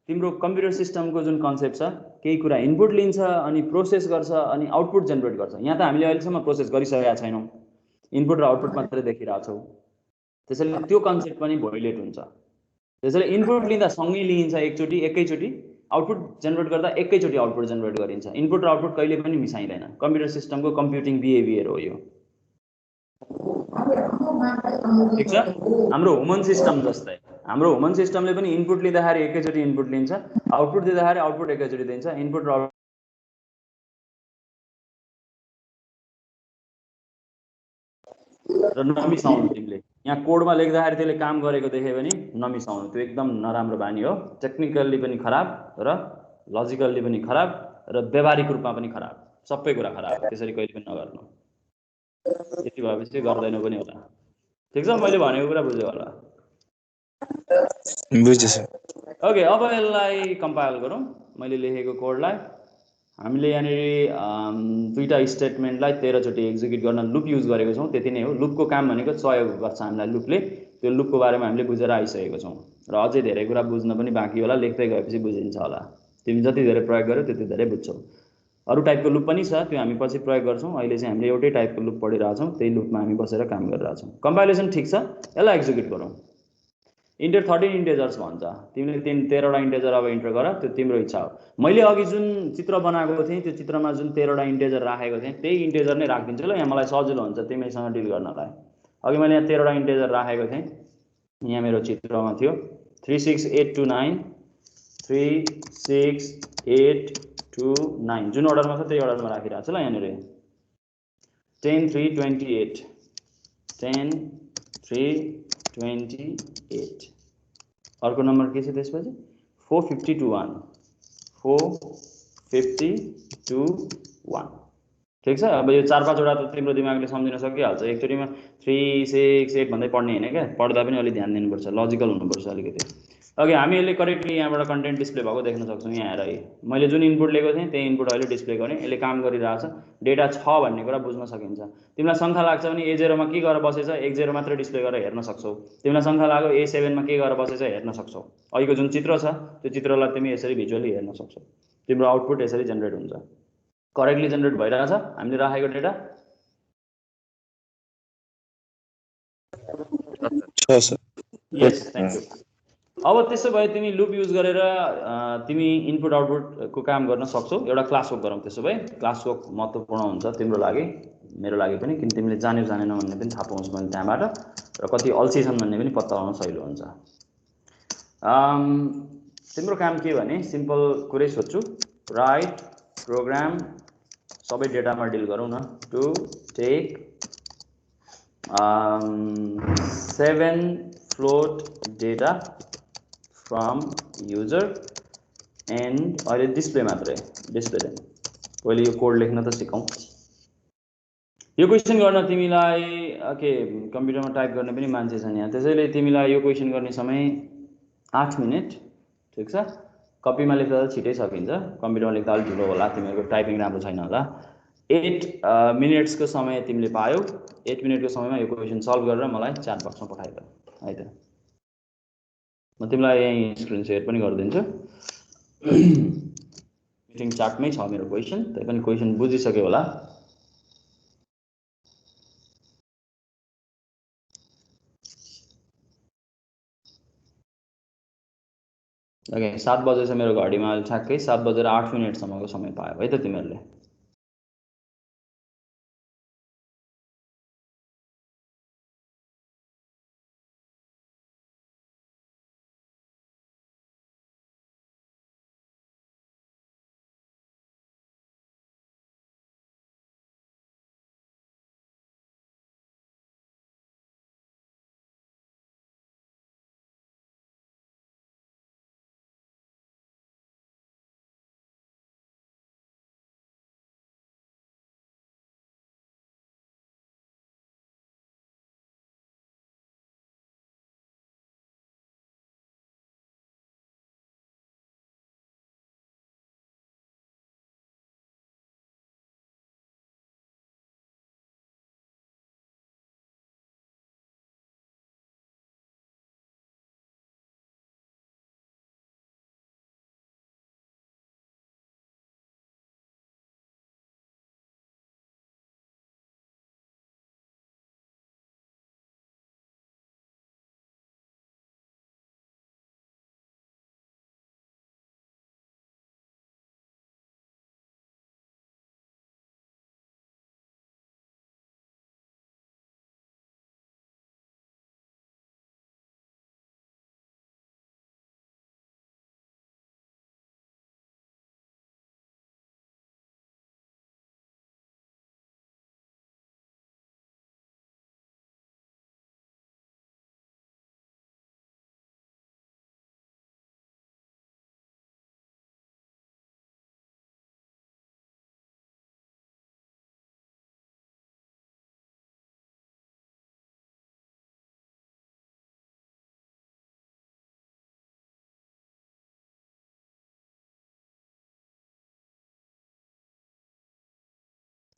तिम्रो कम्प्युटर सिस्टमको जुन कन्सेप्ट छ, केही कुरा इनपुट लिन्छ अनि प्रोसेस गर्छ अनि आउटपुट जेनेरेट गर्छ। यहाँ त हामीले अहिलेसम्म प्रोसेस गरिसकेका छैनौँ, इनपुट र आउटपुट मात्रै देखिरहेछौँ। त्यसैले त्यो कन्सेप्ट पनि भोइलेट हुन्छ। त्यसैले इनपुट लिँदा सँगै लिइन्छ एकैचोटि, आउटपुट जेनेरेट गर्दा एकैचोटि आउटपुट जेनेरेट गरिन्छ। इनपुट र आउटपुट कहिले पनि मिसाइँदैन। कम्प्युटर सिस्टमको कम्प्युटिङ बिहेभियर हो यो, ठिक छ। हाम्रो ह्युमन सिस्टम जस्तै, हाम्रो ह्युमन सिस्टमले पनि इनपुट लिँदाखेरि एकैचोटि इनपुट लिन्छ, आउटपुट दिँदाखेरि आउटपुट एकैचोटि दिन्छ। इनपुट र नमिसाउनु। तिमीले यहाँ कोडमा लेख्दाखेरि त्यसले काम गरेको देख्यो भने नमिसाउनु, त्यो एकदम नराम्रो बानी हो। टेक्निकल्ली पनि खराब र लजिकल्ली पनि खराब र व्यावहारिक रूपमा पनि खराब, सबै कुरा खराब। त्यसरी कहिले पनि नगर्नु। यति भएपछि गर्दैनौ पनि होला, ठिक छ। मैले भनेको कुरा बुझ्यौ होला? बुझेँ सर। ओके, अब यसलाई कम्पाइल गरौँ। मैले लेखेको कोडलाई हामीले यहाँनिर दुईवटा स्टेटमेन्टलाई 13 चोटि एक्जिक्युट गर्न लुप युज गरेको छौँ, त्यति नै हो। लुपको काम भनेको सहयोग गर्छ हामीलाई लुपले। त्यो लुपको बारेमा हामीले बुझेर आइसकेको छौँ र अझै धेरै कुरा बुझ्न पनि बाँकी होला, लेख्दै गएपछि बुझिन्छ होला। तिमी जति धेरै प्रयोग गर्यौ त्यति धेरै बुझ्छौ। अरू टाइपको लुप पनि छ, त्यो हामी पछि प्रयोग गर्छौँ। अहिले चाहिँ हामीले एउटै टाइपको लुप पढिरहेछौँ, त्यही लुपमा हामी बसेर काम गरिरहेछौँ। कम्पाइलेसन ठिक छ, यसलाई एक्जिक्युट गरौँ। इन्टर 13 इन्टेजर्स भन्छ। तिमीले 13वटा इन्टेजर अब इन्टर गर, त्यो तिम्रो इच्छा हो। मैले अघि जुन चित्र बनाएको थिएँ त्यो चित्रमा जुन 13वटा इन्टेजर राखेको थिएँ त्यही इन्टेजर नै राखिदिन्छु ल, यहाँ मलाई सजिलो हुन्छ तिमीसँग डिल गर्नलाई। अघि मैले यहाँ 13वटा इन्टेजर राखेको थिएँ, यहाँ मेरो चित्रमा थियो 36829 36829 जुन अर्डरमा छ त्यही अर्डरमा राखिरहेको छु ल। यहाँनिर 10 3 28 10 3 28 अर्को नम्बर के छ त्यसपछि 452 452 ठिक छ। अब यो 4-5वटा त तिम्रो दिमागले सम्झिन सकिहाल्छ, एकचोटिमा 3 6 8 भन्दै पढ्ने होइन क्या, पढ्दा पनि अलि ध्यान दिनुपर्छ, लजिकल हुनुपर्छ अलिकति। अघि हामीले करेक्टली यहाँबाट कन्टेन्ट डिस्प्ले भएको देख्न सक्छौँ। यहाँ हेर, मैले जुन इनपुट लिएको थिएँ त्यही इनपुट अहिले डिस्प्ले गरेँ, यसले काम गरिरहेछ, डेटा छ भन्ने कुरा बुझ्न सकिन्छ। तिमीलाई शङ्का लाग्छ भने A0मा के गरेर बसेछ A0 मात्रै डिस्प्ले गरेर हेर्न सक्छौ। तिमीलाई शङ्का लाग्यो A7मा के गरेर बसेछ हेर्न सक्छौ। अहिलेको जुन चित्र छ त्यो चित्रलाई तिमी यसरी भिजुअली हेर्न सक्छौ। तिम्रो आउटपुट यसरी जेनेरेट हुन्छ, करेक्टली जेनेरेट भइरहेछ हामीले राखेको डेटा। Yes, thank you. अब त्यसो भए तिमी लुप युज गरेर तिमी इनपुट आउटपुटको काम गर्न सक्छौ। एउटा क्लास वर्क गरौँ त्यसो भए। क्लास वर्क महत्त्वपूर्ण हुन्छ तिम्रो लागि, मेरो लागि पनि, किन तिमीले जान्यौ जानेन भन्ने पनि थाहा पाउँछ मैले त्यहाँबाट, र कति अल्छी छन् भन्ने पनि पत्ता लगाउन सजिलो हुन्छ। तिम्रो काम के भने सिम्पल कुरै सोध्छु, राइट प्रोग्राम, सबै डेटामा डिल गरौँ न, to take 7 float data from user and अहिले डिस्प्ले मात्रै, डिस्प्ले पहिले यो कोड लेख्न त सिकौँ। यो क्वेसन गर्न तिमीलाई के कम्प्युटरमा टाइप गर्ने पनि मान्छे छन् यहाँ, त्यसैले तिमीलाई यो क्वेसन गर्ने समय 8 मिनट, ठिक छ। कपीमा लेख्दा त छिटै सकिन्छ, कम्प्युटरमा लेख्दा अलिक ढिलो होला, तिमीहरूको टाइपिङ राम्रो छैन होला। 8 मिनट्सको समय तिमीले पायौ। 8 मिनटको समयमा यो क्वेसन सल्भ गरेर मलाई च्याट बक्समा पठाइदेऊ है त। म तिमीलाई यहीँ स्क्रिन सेयर पनि गरिदिन्छु। मिटिङ चार्टमै छ मेरो क्वेसन, त्यही पनि क्वेसन बुझिसक्यो होला। ओके, 7 बजेछ मेरो घडीमा, अहिले ठ्याक्कै 7:08 समय पायो है त तिमीहरूले।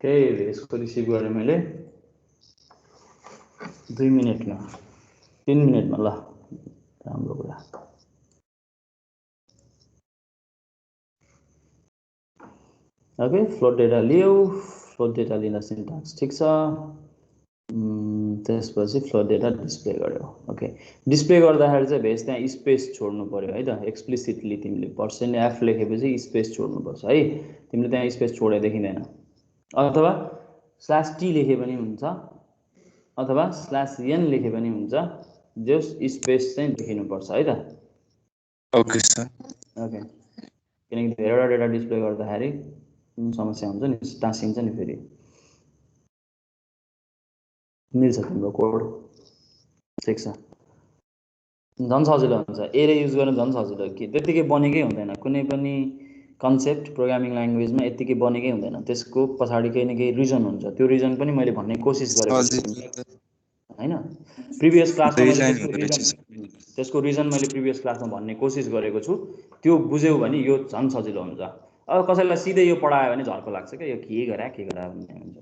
यसको रिसिभ गरेँ मैले 2 मिनटमा, 3 मिनटमा, ल राम्रो कुरा। ओके, फ्लोट डेटा लियो, फ्लोट डेटा लिँदा सिन्ट्याक्स ठिक छ। त्यसपछि फ्लोट डेटा डिस्प्ले गर्यो। ओके, डिस्प्ले गर्दाखेरि चाहिँ भेज त्यहाँ स्पेस छोड्नु पर्यो है त। एक्सप्लिसिटली तिमीले %f लेखेपछि स्पेस छोड्नुपर्छ है। तिमीले त्यहाँ स्पेस छोडे देखिँदैन। अथवा /t लेखे पनि हुन्छ अथवा /n लेखे पनि हुन्छ, जस स्पेस चाहिँ देखिनुपर्छ है त। Okay sir. ओके, किनकि धेरैवटा डेटा डिस्प्ले गर्दाखेरि समस्या हुन्छ नि, टाँसिन्छ नि फेरि। मिल्छ तिम्रो कोड, ठिक छ। झन् सजिलो हुन्छ, एरे युज गर्न झन् सजिलो। कि त्यतिकै बनेकै हुँदैन, कुनै पनि कन्सेप्ट प्रोग्रामिङ ल्याङ्ग्वेजमा यत्तिकै बनेकै हुँदैन, त्यसको पछाडि केही न केही रिजन हुन्छ। त्यो रिजन पनि मैले भन्ने कोसिस गरेको छु हैन। प्रिभियस क्लासमा मैले त्यसको रिजन मैले प्रिभियस क्लासमा भन्ने कोसिस गरेको छु। त्यो बुझ्यौ भने यो झन् सजिलो हुन्छ। अब कसैलाई सिधै यो पढायो भने झर्को लाग्छ क्या, यो के गरा भन्ने हुन्छ।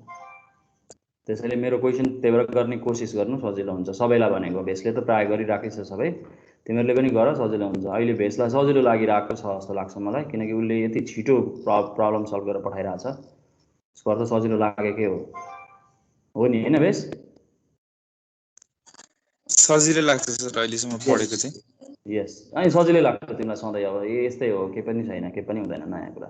त्यसैले मेरो क्वेसन त्यही भएर गर्ने कोसिस गर्नु सजिलो हुन्छ सबैलाई भनेको। भेसले त प्रायः गरिराखेको छ सबै, तिमीहरूले पनि गर, सजिलो हुन्छ। अहिले भेसलाई सजिलो लागिरहेको छ जस्तो लाग्छ मलाई, किनकि उसले यति छिटो प्रब्लम सल्भ गरेर पठाइरहेछ। उसको अर्थ सजिलो लागेकै हो नि, होइन भेस? सजिलै लाग्छ सर अहिलेसम्म पढेको चाहिँ। यस, अनि सजिलै लाग्छ तिमीलाई सधैँ। अब यस्तै हो, केही पनि छैन, केही पनि हुँदैन नयाँ कुरा।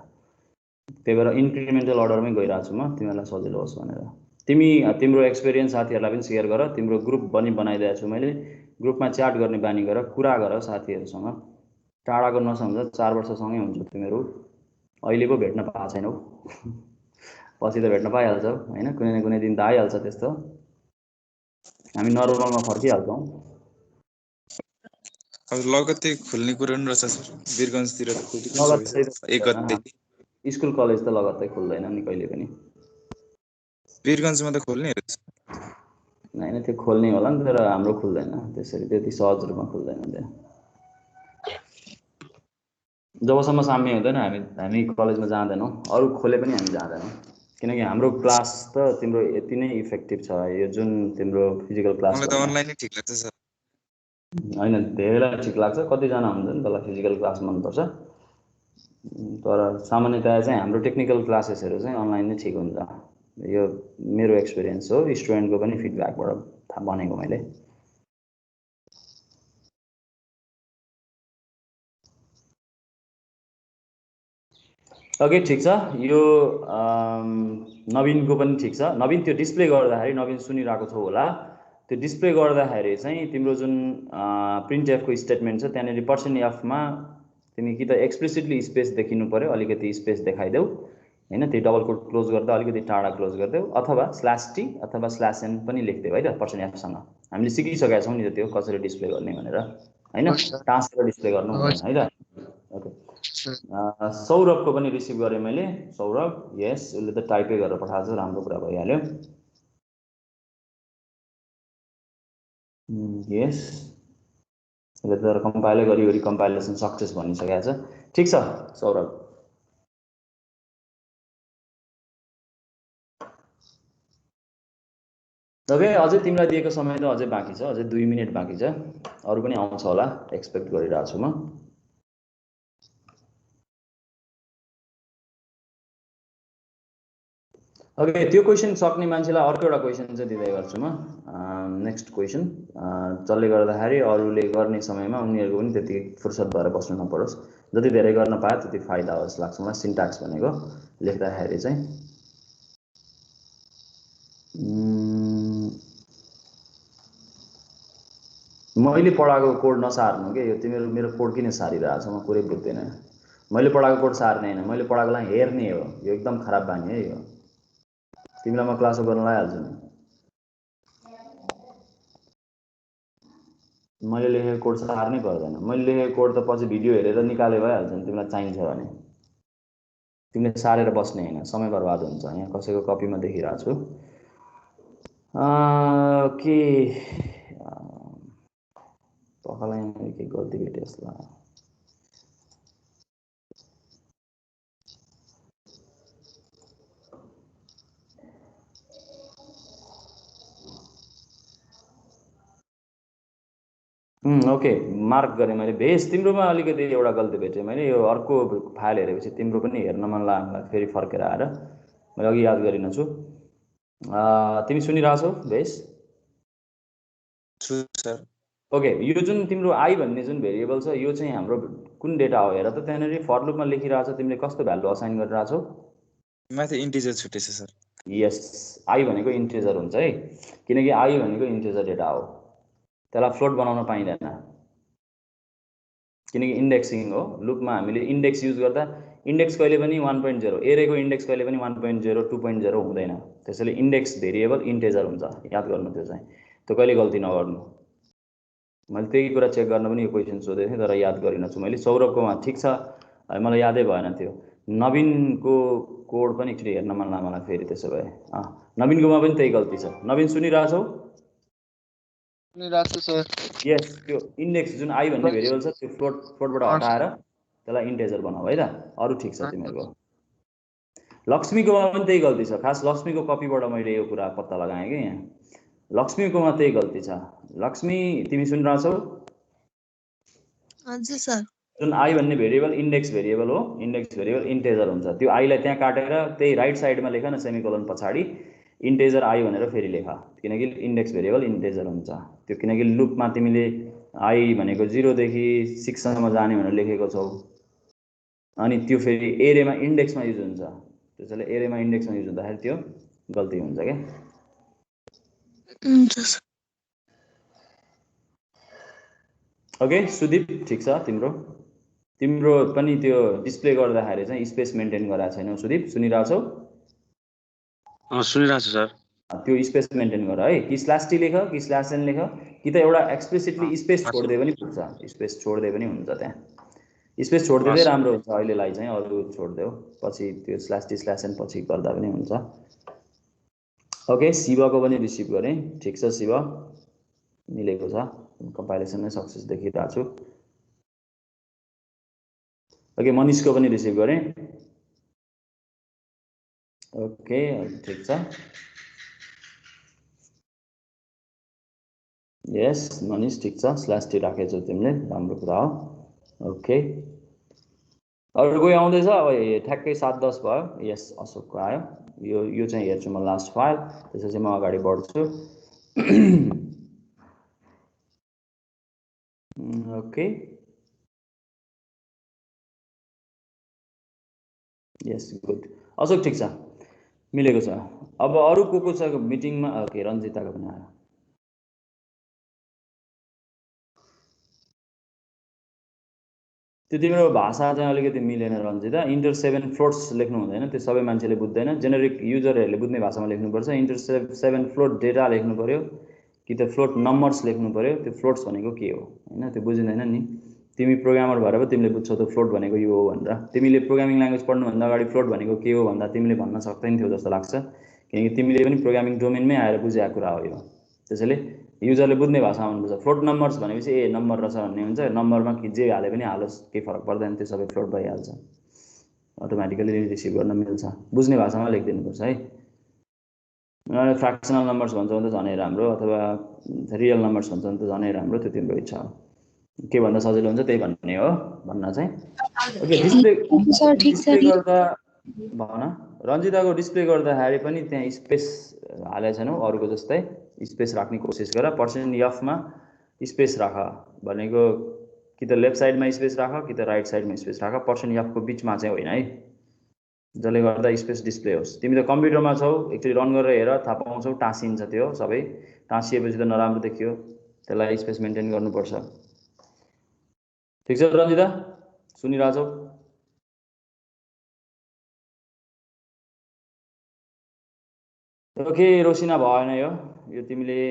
त्यही भएर इन्क्रिमेन्टल अर्डरमै गइरहेको छु म, तिमीलाई सजिलो होस् भनेर। तिम्रो एक्सपिरियन्स साथीहरूलाई पनि सेयर गर। तिम्रो ग्रुप पनि बनाइदिएको छु मैले, ग्रुपमा च्याट गर्ने बानी गर, कुरा गर साथीहरूसँग। टाढाको नसम्झ, 4 वर्षसँगै हुन्छ तिमीहरू, अहिले पो भेट्न पाएको छैनौ। पछि त भेट्न पाइहाल्छौ होइन, कुनै न कुनै दिन त आइहाल्छ त्यस्तो। हामी नर्मलमा फर्किहाल्छौँ। अब लगत्तै खुल्ने कुरा पनि रहेछ सर, वीरगन्जतिर त स्कुल कलेज त लगत्तै खुल्दैन नि कहिले पनि। वीरगन्जमा त खोल्ने होइन, त्यो खोल्ने होला नि, तर हाम्रो खुल्दैन त्यसरी, त्यति सहज रूपमा खुल्दैन त्यहाँ। जबसम्म साम्य हुँदैन हामी कलेजमा जाँदैनौँ, अरू खोले पनि हामी जाँदैनौँ। किनकि हाम्रो क्लास त तिम्रो यति नै इफेक्टिभ छ, यो जुन तिम्रो फिजिकल क्लास। मलाई त अनलाइनै ठिक लाग्छ सर। होइन, धेरैलाई ठिक लाग्छ, कतिजना हुन्छ नि तँलाई फिजिकल क्लास मनपर्छ। तर सामान्यतया चाहिँ हाम्रो टेक्निकल क्लासेसहरू चाहिँ अनलाइन नै ठिक हुन्छ। यो मेरो एक्सपिरियन्स हो, स्टुडेन्टको पनि फिडब्याकबाट थाहा भनेको मैले। ओके, ठिक छ। यो नवीनको पनि ठिक छ। नवीन, त्यो डिस्प्ले गर्दाखेरि, नवीन सुनिरहेको छौ होला, त्यो डिस्प्ले गर्दाखेरि चाहिँ तिम्रो जुन प्रिन्ट एफको स्टेटमेन्ट छ त्यहाँनिर %f मा तिमी कि त एक्सप्लिसिटली स्पेस देखिनु पर्यो, अलिकति स्पेस देखाइदेऊ होइन। त्यो डबल कोट क्लोज गर्दा अलिकति टाढा क्लोज गरिदेऊ, अथवा /t अथवा /n पनि लेखिदेऊ है त %f सँग। हामीले सिकिसकेका छौँ नि त त्यो कसरी डिस्प्ले गर्ने भनेर होइन, टाँसेर डिस्प्ले गर्नु हुँदैन है त। ओके, सौरभको पनि रिसिभ गरेँ मैले। सौरभ, यस, उसले त टाइपै गरेर पठाएको छ, राम्रो कुरा भइहाल्यो। यस, उसले त कम्पाइलै गरी कम्पाइलेसन सक्सेस भनिसकेको छ। ठिक छ सौरभ। ओके, अझै तिमीलाई दिएको समय त अझै बाँकी छ, अझै 2 मिनट बाँकी छ। अरू पनि आउँछ होला, एक्सपेक्ट गरिरहेको छु म। ओके, त्यो क्वेसन सक्ने मान्छेलाई अर्को एउटा क्वेसन चाहिँ दिँदै गर्छु म। नेक्स्ट क्वेसन जसले गर्दाखेरि अरूले गर्ने समयमा उनीहरूको पनि त्यति फुर्सद भएर बस्नु नपरोस्। जति धेरै गर्न पाए त्यति फाइदा होस् लाग्छ मलाई। सिन्ट्याक्स भनेको लेख्दाखेरि चाहिँ मैले पढाएको कोड नसार्नु के, यो तिमीहरू मेरो कोड किन सारिरहेको छ, म कुरै बुझ्दैन। मैले पढाएको कोड सार्ने होइन, मैले पढाएकोलाई हेर्ने हो। यो एकदम खराब बानी है यो। तिमीलाई म क्लासमा गर्न लगाइहाल्छु नि। मैले लेखेको कोड सार्नै पर्दैन। मैले लेखेको कोड त पछि भिडियो हेरेर निकाले भइहाल्छ नि, तिमीलाई चाहिन्छ भने। तिमीले सारेर बस्ने होइन, समय बर्बाद हुन्छ। यहाँ कसैको कपीमा देखिरहेको छु के पखालाई मैले के गल्ती भेटेँ जस्तो लाग्यो। ओके, मार्क गरेँ मैले। भेस, तिम्रोमा अलिकति एउटा गल्ती भेटेँ मैले। यो अर्को फाइल हेरेपछि तिम्रो पनि हेर्न मन लाग्ला, फेरि फर्केर आएर मैले अघि याद गरिनछु। तिमी सुनिरहेछौ भेस? छु सर। ओके, यो जुन तिम्रो आई भन्ने जुन भेरिएबल छ यो चाहिँ हाम्रो कुन डेटा हो हेर त, त्यहाँनिर फर लुपमा लेखिरहेछ तिमीले कस्तो भ्यालु असाइन गरिरहेछौ? माथि इन्टिजर छुटेछ सर। यस, आई भनेको इन्टिजर हुन्छ है, किनकि आई भनेको इन्टिजर डेटा हो, त्यसलाई फ्लोट बनाउन पाइँदैन किनकि इन्डेक्सिङ हो। लुपमा हामीले इन्डेक्स युज गर्दा इन्डेक्स कहिले पनि 1.0, एरेको इन्डेक्स कहिले पनि 1.0 2.0 हुँदैन, त्यसैले इन्डेक्स भेरिएबल इन्टिजर हुन्छ, याद गर्नु त्यो चाहिँ, त्यो कहिले गल्ती नगर्नु। मैले त्यही कुरा चेक गर्न पनि यो क्वेसन सोधेको थिएँ तर याद गरिनछु मैले। सौरभकोमा ठिक छ, मलाई यादै भएन त्यो। नवीनको कोड पनि एकचोटि हेर्न मन लाग्यो मलाई फेरि, त्यसो भए नवीनकोमा पनि त्यही गल्ती छ। नवीन सुनिरहेछौ? यस, त्यो इन्डेक्स जुन आई भन्ने भेरिएबल छ त्यो फ्लोटबाट हटाएर त्यसलाई इन्टिजर बनाऊ है त, अरू ठिक छ तिमीहरूको। लक्ष्मीकोमा पनि त्यही गल्ती छ, खास लक्ष्मीको कपीबाट मैले यो कुरा पत्ता लगाएँ कि यहाँ लक्ष्मीकोमा त्यही गल्ती छ। लक्ष्मी तिमी सुनिरहेछौ? हजुर सर। जुन आई भन्ने भेरिएबल इन्डेक्स भेरिएबल हो, इन्डेक्स भेरिएबल इन्टिजर हुन्छ, त्यो आईलाई त्यहाँ काटेर त्यही राइट साइडमा लेख न सेमिकोलन पछाडि इन्टिजर आई भनेर फेरि लेख, किनकि इन्डेक्स भेरिएबल इन्टिजर हुन्छ त्यो, किनकि लुपमा तिमीले आई भनेको 0 देखि 6 सम्म जाने भनेर लेखेको छौ, अनि त्यो फेरि एरेमा इन्डेक्समा युज हुन्छ, त्यसैले एरेमा इन्डेक्समा युज हुँदाखेरि त्यो गल्ती हुन्छ क्या। ओके सुदीप, ठिक छ तिम्रो पनि त्यो डिस्प्ले गर्दाखेरि चाहिँ स्पेस मेन्टेन गराएको छैनौ सुदीप, सुनिरहेछौ? सुनिरहेछु सर। त्यो स्पेस मेन्टेन गर है, कि /t लेख कि /n लेख, कि त एउटा एक्सप्लिसिटली स्पेस छोड्दै पनि पुग्छ, स्पेस छोड्दै पनि हुन्छ, त्यहाँ स्पेस छोडिदिँदै राम्रो हुन्छ अहिलेलाई चाहिँ, अरू छोडिदेऊ पछि त्यो /t/n पछि गर्दा पनि हुन्छ। ओके, शिवको पनि रिसिभ गरेँ, ठिक छ शिव, मिलेको छ, कम्पाइलेसन नै सक्सेस देखिरहेको छु। ओके, मनिषको पनि रिसिभ गरेँ, ओके ठिक छ, यस मनिष ठिक छ, /t राखेछौ तिमीले, राम्रो कुरा हो। ओके, अरू कोही आउँदैछ? अब ठ्याक्कै 7:10 भयो। यस अशोकको आयो, यो चाहिँ हेर्छु म लास्ट फाइल, त्यसपछि म अगाडि बढ्छु। ओके, यस गुड, अशोक ठिक छ, मिलेको छ। अब अरू को छ मिटिङमा? ओके, रञ्जिताको पनि आयो। त्यो तिम्रो भाषा चाहिँ अलिकति मिलेन रञ्जिता, इन्टर 7 फ्लोट्स लेख्नु हुँदैन, त्यो सबै मान्छेले बुझ्दैन, जेनेरिक युजरहरूले बुझ्ने भाषामा लेख्नुपर्छ। इन्टर 7 फ्लोट डेटा लेख्नु पऱ्यो कि त फ्लोट नम्बर्स लेख्नु पऱ्यो, त्यो फ्लोट्स भनेको के हो होइन, त्यो बुझिँदैन नि। तिमी प्रोग्रामर भएर पो तिमीले बुझ्छौ त्यो फ्लोट भनेको यो हो भनेर। तिमीले प्रोग्रामिङ ल्याङ्ग्वेज पढ्नुभन्दा अगाडि फ्लोट भनेको के हो भन्दा तिमीले भन्न सक्दैन थियो जस्तो लाग्छ, किनकि तिमीले पनि प्रोग्रामिङ डोमेनमै आएर बुझेको कुरा हो यो, त्यसैले युजरले बुझ्ने भाषामा हुनुपर्छ। फ्लोट नम्बर्स भनेपछि ए नम्बर रहेछ भन्ने हुन्छ, नम्बरमा जे हाले पनि हालोस् केही फरक पर्दैन, त्यो सबै फ्लोट भइहाल्छ, अटोमेटिकली रिसिभ गर्न मिल्छ, बुझ्ने भाषामा लेखिदिनुपर्छ है। फ्र्याक्सनल नम्बर्स भन्छ भने त झनै राम्रो, अथवा रियल नम्बर्स भन्छ भने त झनै राम्रो, त्यो तिम्रो इच्छा हो, के भन्दा सजिलो हुन्छ त्यही भन्ने हो भन्न चाहिँ। ओके, डिस्प्ले गर्दा भन, रञ्जिताको डिस्प्ले गर्दाखेरि पनि त्यहाँ स्पेस हालेको छैनौ, अरूको जस्तै स्पेस राख्ने कोसिस गर। %f स्पेस राख भनेको कि त लेफ्ट साइडमा स्पेस राख कि त राइट साइडमा स्पेस राख, %f को बिचमा चाहिँ होइन है, जसले गर्दा स्पेस डिस्प्ले होस्। तिमी त कम्प्युटरमा छौ, एकचोटि रन गरेर हेर, थाहा पाउँछौ टाँसिन्छ, त्यो सबै टाँसिएपछि त नराम्रो देखियो, त्यसलाई स्पेस मेन्टेन गर्नुपर्छ। ठिक छ रञ्जिता, सुनिरहेछौ? ओके, रोसिना भएन यो तिमीले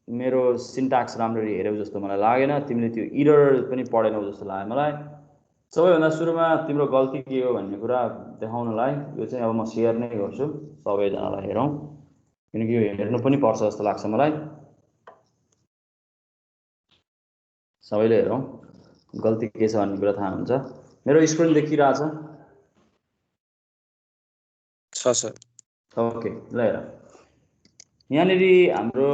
मेरो सिन्ट्याक्स राम्ररी हेऱ्यौ जस्तो मलाई लागेन, तिमीले त्यो इरर पनि पढेनौ जस्तो लाग्यो मलाई। सबैभन्दा सुरुमा तिम्रो गल्ती के हो भन्ने कुरा देखाउनलाई यो चाहिँ अब म सेयर नै गर्छु सबैजनालाई, हेरौँ, किनकि यो हेर्नु पनि पर्छ जस्तो लाग्छ मलाई, सबैले हेरौँ गल्ती के छ भन्ने कुरा थाहा हुन्छ। मेरो स्क्रिन देखिरहेछ? छ सर। ओके, ल हेर, यहाँनिर हाम्रो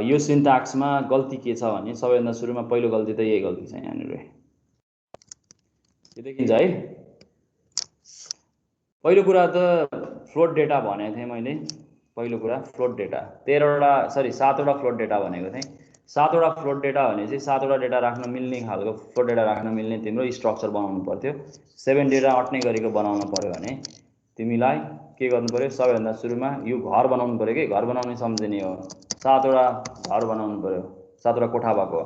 यो सिन्ट्याक्समा गल्ती के छ भने सबैभन्दा सुरुमा पहिलो गल्ती त यही गल्ती छ, यहाँनिर यो देखिन्छ है। पहिलो कुरा त फ्लोट डेटा भनेको थिएँ मैले, पहिलो कुरा फ्लोट डेटा 7वटा फ्लोट डेटा भनेको थिएँ 7वटा फ्लोट डेटा भने चाहिँ 7वटा डेटा राख्न मिल्ने खालको फ्लोट डेटा राख्न मिल्ने तिम्रो स्ट्रक्चर बनाउनु पर्थ्यो 7 डेटा अट्ने गरेको बनाउन पर्यो भने तिमीलाई के गर्नु पर्यो सबैभन्दा सुरुमा यो घर बनाउनु पर्यो के घर बनाउने सम्झिने हो 7वटा घर बनाउनु पर्यो 7वटा कोठा भएको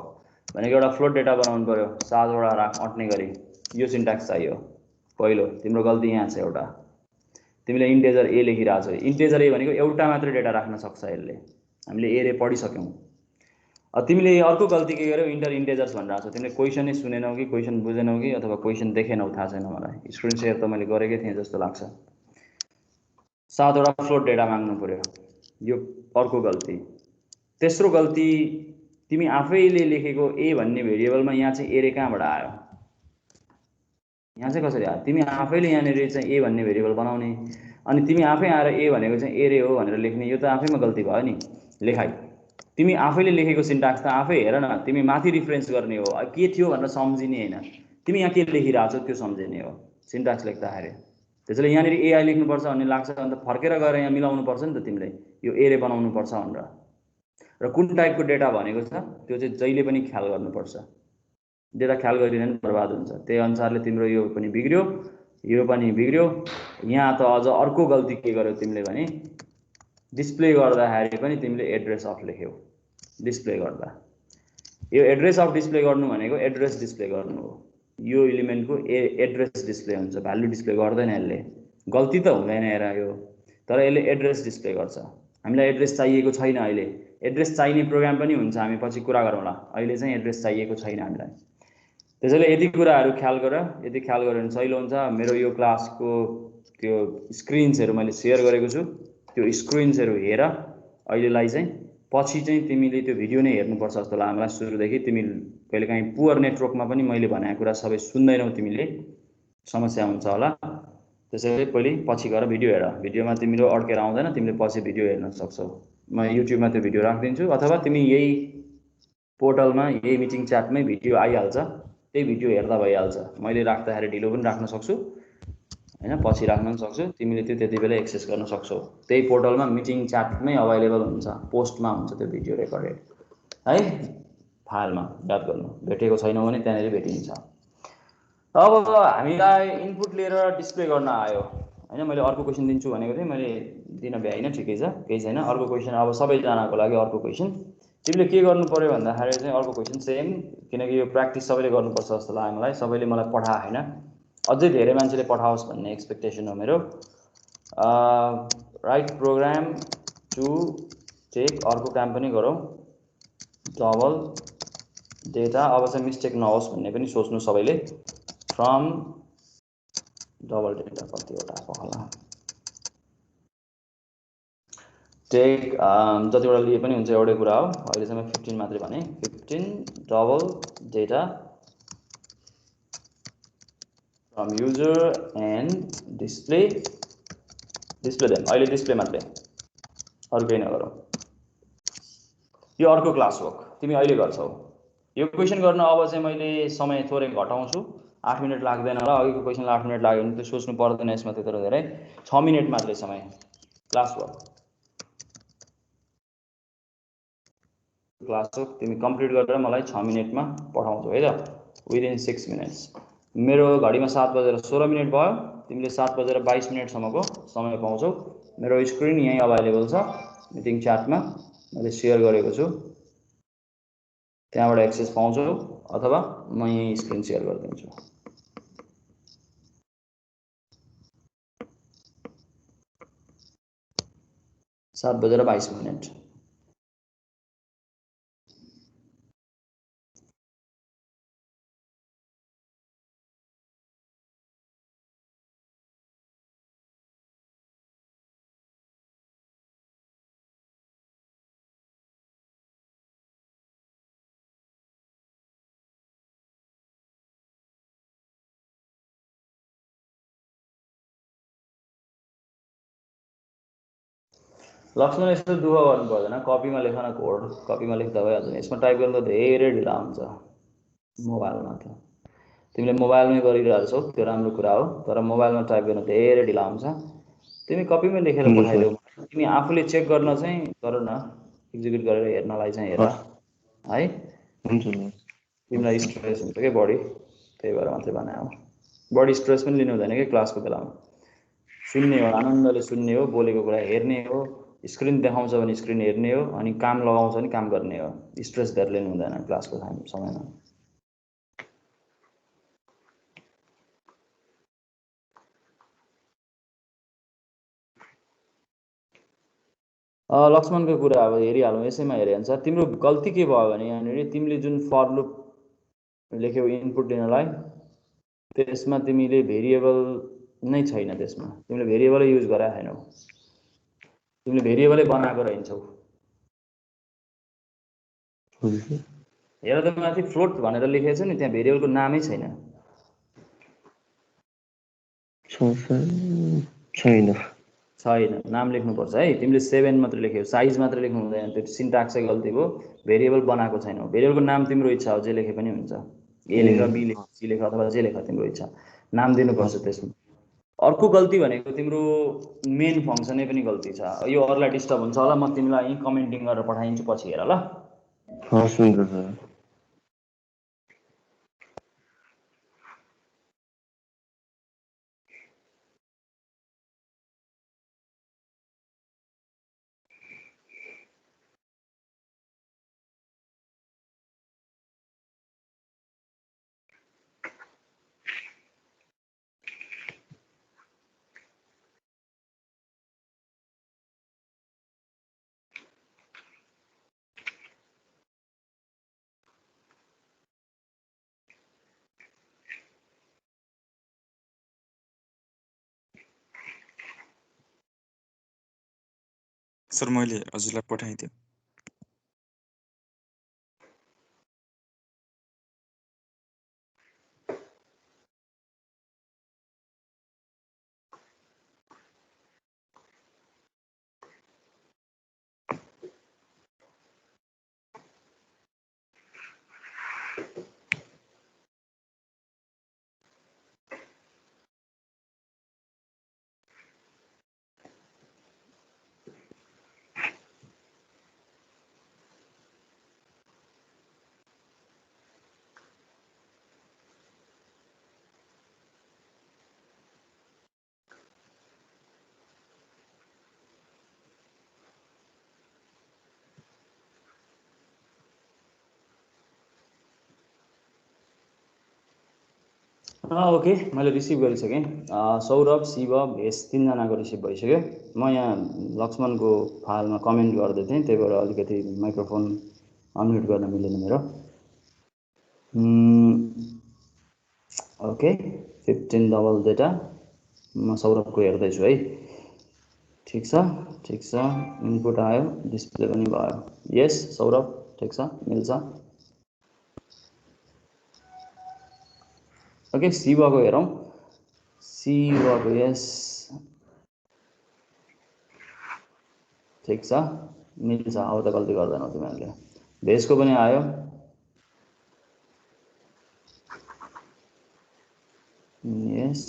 भनेको एउटा फ्लोट डेटा बनाउनु पर्यो 7वटा अट्ने गरी यो सिन्ट्याक्स चाहियो पहिलो तिम्रो गल्ती यहाँ छ एउटा तिमीले इन्टेजर ए लेखिरहेको छौ इन्टेजर ए भनेको एउटा मात्र डेटा राख्न सक्छ यसले हामीले एरे पढिसक्यौँ तिमीले अर्को गल्ती के गर्यौ इन्टेजर्स भनिरहेको छौ तिमीले क्वेसनै सुनेनौ कि क्वेसन बुझेनौ कि अथवा क्वेसन देखेनौ थाहा छैन मलाई स्क्रिन सेयर त मैले गरेकै थिएँ जस्तो लाग्छ 7वटा फ्लोट डेटा माग्नु पर्यो यो अर्को गल्ती तेस्रो गल्ती तिमी आफैले लेखेको ए भन्ने भेरिएबलमा यहाँ चाहिँ एरे कहाँबाट आयो यहाँ चाहिँ कसरी आयो तिमी आफैले यहाँनिर चाहिँ ए भन्ने भेरिएबल बनाउने अनि तिमी आफै आएर ए भनेको चाहिँ एरे हो भनेर लेख्ने यो त आफैमा गल्ती भयो नि लेखाइ तिमी आफैले लेखेको सिन्ट्याक्स त आफै हेर न तिमी माथि रिफरेन्स गर्ने हो के थियो भनेर सम्झिने हैन तिमी यहाँ के लेखिरहेको छौ त्यो सम्झिने हो सिन्ट्याक्स लेख्दाखेरि त्यसैले यहाँनिर एआई लेख्नुपर्छ भन्ने लाग्छ अन्त फर्केर गएर यहाँ मिलाउनु पर्छ नि त तिमीले यो एरे बनाउनु पर्छ भनेर र कुन टाइपको डेटा भनेको छ त्यो चाहिँ जहिले पनि ख्याल गर्नुपर्छ डेटा ख्याल गरिँदैन बर्बाद हुन्छ त्यही अनुसारले तिम्रो यो पनि बिग्रियो यहाँ त अझ अर्को गल्ती के गर्यौ तिमीले भने डिस्प्ले गर्दाखेरि पनि तिमीले एड्रेस अफ लेख्यौ डिस्प्ले गर्दा यो एड्रेस अफ डिस्प्ले गर्नु भनेको एड्रेस डिस्प्ले गर्नु हो यो एलिमेन्टको एड्रेस डिस्प्ले हुन्छ भ्यालु डिस्प्ले गर्दैन यसले गल्ती त हुँदैन हेर यो तर यसले एड्रेस डिस्प्ले गर्छ हामीलाई एड्रेस चाहिएको छैन अहिले एड्रेस चाहिने प्रोग्राम पनि हुन्छ हामी पछि कुरा गरौँला अहिले चाहिँ एड्रेस चाहिएको छैन हामीलाई त्यसैले यति कुराहरू ख्याल गर यदि ख्याल गर्यो भने सहिलो हुन्छ मेरो यो क्लासको त्यो स्क्रिन्सहरू मैले सेयर गरेको छु त्यो स्क्रिन्सहरू हेर अहिलेलाई चाहिँ पछि चाहिँ तिमीले त्यो भिडियो नै हेर्नुपर्छ जस्तो लाग्छ मलाई सुरुदेखि तिमी कहिलेकाहीँ पुवर नेटवर्कमा पनि मैले भनेको कुरा सबै सुन्दैनौ तिमीले समस्या हुन्छ होला त्यसैले पहिले पछि गएर भिडियो हेर भिडियोमा तिमीले अड्केर आउँदैन तिमीले पछि भिडियो हेर्न सक्छौ म युट्युबमा त्यो भिडियो राखिदिन्छु अथवा तिमी यही पोर्टलमा यही मिटिङ च्याटमै भिडियो आइहाल्छ त्यही भिडियो हेर्दा भइहाल्छ मैले राख्दाखेरि ढिलो पनि राख्न सक्छु हैन पछि राख्न पनि सक्छु तिमीले त्यो त्यति बेला एक्सेस गर्न सक्छौ त्यही पोर्टलमा मिटिङ च्याटमै अभाइलेबल हुन्छ पोस्टमा हुन्छ त्यो भिडियो रेकर्डेड है फाइलमा याद गर्नु भेटेको छैनौ भने त्यहाँनेर भेटिन्छ अब हामीलाई इनपुट लिएर डिस्प्ले गर्न आयो हैन मैले अर्को क्वेशन दिन्छु भनेको थिएँ मैले दिन भ्याइन ठिकै छ केही छैन अर्को क्वेशन अब सबैजनाको लागि अर्को क्वेशन तिमीले के गर्नु पर्यो भन्दाखेरि चाहिँ अर्को क्वेशन सेम किनकि यो प्र्याक्टिस सबैले गर्नुपर्छ जस्तो लाग्यो मलाई सबैले मलाई पठा हैन अझै धेरै मान्छेले पठाओस् भन्ने एक्सपेक्टेसन हो मेरो राइट प्रोग्राम टु टेक अर्को काम पनि गरौँ डबल डेटा अब चाहिँ मिस्टेक नहोस् भन्ने पनि सोच्नु सबैले फ्रम डबल डेटा कतिवटा होला टेक जतिवटा लिए पनि हुन्छ एउटै कुरा हो अहिलेसम्म 15 मात्रै भने 15 double data from user and display them अहिले डिस्प्ले मात्रै अरु केही नगरौँ यो अर्को क्लास वर्क तिमी अहिले गर्छौ यो क्वेशन गर्न अब चाहिँ मैले समय थोरै घटाउँछु 8 मिनेट लाग्दैन र अघिको क्वेशनलाई 8 मिनेट लाग्यो भने त्यो सोच्नु पर्दैन यसमा त्यत्रो धेरै 6 मिनेट मात्रै समय क्लास वर्क तिमी कम्प्लिट गरेर मलाई 6 मिनेटमा पठाउँछौ है त विदिन 6 मिनेट्स मेरो घडीमा 7:16 भयो तिमीले 7:22 सम्मको समय पाउँछौ मेरो स्क्रिन यही अभाइलेबल छ मिटिङ च्याटमा मैले शेयर गरेको छु त्यहाँबाट एक्सेस पाउँछौ अथवा म यही स्क्रिन शेयर गरिदिन्छु सात बजेर 22 मिनेट लक्ष्मण यस्तो दुःख गर्नु पर्दैन कपीमा लेख न कोड कपीमा लेख्दा भइहाल्छ यसमा टाइप गर्दा धेरै ढिला हुन्छ मोबाइलमा त तिमीले मोबाइलमै गरिरहेछौ त्यो राम्रो कुरा हो तर मोबाइलमा टाइप गर्न धेरै ढिला हुन्छ तिमी कपीमै लेखेर हुन्छ पठाइदेऊ सर। तिमी आफूले चेक गर्न चाहिँ गर न एक्जिक्युट गरेर हेर्नलाई चाहिँ हेर हस् है हुन्छ सर। तिमीलाई स्ट्रेस हुन्छ कि बढी त्यही भएर मात्रै भने हो बढी स्ट्रेस पनि लिनु हुँदैन कि क्लासको बेलामा सुन्ने हो आनन्दले सुन्ने हो बोलेको कुरा हेर्ने हो स्क्रिन देखाउँछ भने स्क्रिन हेर्ने हो अनि काम लगाउँछ भने काम गर्ने हो स्ट्रेस धेरै लिनु हुँदैन क्लासको समयमा लक्ष्मणको कुरा अब हेरिहालौँ यसैमा हेरे अनुसार तिम्रो गल्ती के भयो भने यहाँनिर तिमीले जुन फर लुप लेख्यौ इनपुट दिनलाई त्यसमा तिमीले भेरिएबल नै छैन त्यसमा तिमीले भेरिएबलै युज गरेका छैनौ तिमीले भेरिएबलै बनाएको रहन्छौ हेर त माथि फ्लोट भनेर लेखेको छ नि त्यहाँ भेरिएबलको नामै छैन छैन छैन नाम लेख्नुपर्छ है तिमीले 7 मात्र लेख्यौ साइज मात्र लेख्नु हुँदैन त्यो सिन्ट्याक्सै गल्ती भयो भेरिएबल बनाएको छैनौ भेरिएबलको नाम तिम्रो इच्छा हो जे लेखे पनि हुन्छ ए लेख बी लेख सी लेख अथवा जे लेख तिम्रो इच्छा नाम दिनुपर्छ त्यसमा अर्को गल्ती भनेको तिम्रो मेन फङ्सनै पनि गल्ती छ यो अरूलाई डिस्टर्ब हुन्छ होला म तिमीलाई यहीँ कमेन्टिङ गरेर पठाइदिन्छु पछि हेर ल हस् हुन्छ सर। सर मैले हजुरलाई पठाइदिएँ ओके मैले रिसिभ गरिसकेँ सौरभ शिव भेष तिनजनाको रिसिभ भइसक्यो म यहाँ लक्ष्मणको फाइलमा कमेन्ट गर्दै थिएँ त्यही भएर अलिकति माइक्रोफोन अनम्युट गर्न मिलेन मेरो ओके 15 डबल डेटा म सौरभको हेर्दैछु है ठिक छ इनपुट आयो डिस्प्ले पनि भयो यस सौरभ ठिक छ मिल्छ ओके शिवको हेरौँ शिवको यस ठिक छ मिल्छ अब त गल्ती गर्दैनौ तिमीहरूले भेषको पनि आयो यस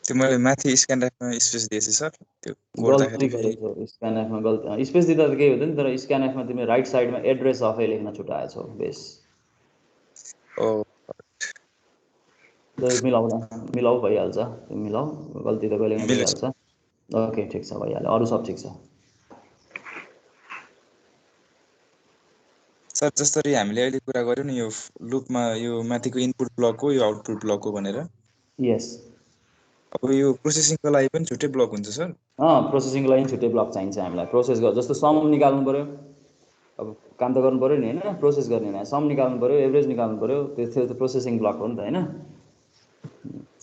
त्यो मैले माथि स्क्यान ड्राइभमा स्पेस दिएछु सर त्यो गल्ती कोड्दाखेरि गरेछौ स्क्यानएफमा गल्ती स्पेस दिँदा त केही हुँदैन तर स्क्यानएफमा तिमी राइट साइडमा एड्रेस अफै लेख्न छुटाएछौ बेस ओ मिलाऊ भइहाल्छ तिमी मिलाऊ गल्ती त कहिले मिल्यो भइहाल्छ ओके ठिक छ भइहाल्यो अरू सब ठिक छ सर जसरी हामीले अहिले कुरा गर्यौँ नि यो लुपमा यो माथिको इनपुट ब्लक हो यो आउटपुट ब्लक हो भनेर यस अब यो प्रोसेसिङको लागि पनि छुट्टै ब्लक हुन्छ सर प्रोसेसिङको लागि छुट्टै ब्लक चाहिन्छ हामीलाई प्रोसेस गर जस्तो सम निकाल्नु पऱ्यो अब काम त गर्नु पऱ्यो नि होइन प्रोसेस गर्ने होइन सम निकाल्नु पऱ्यो एभरेज निकाल्नु पऱ्यो त्यो त प्रोसेसिङ ब्लक हो नि त होइन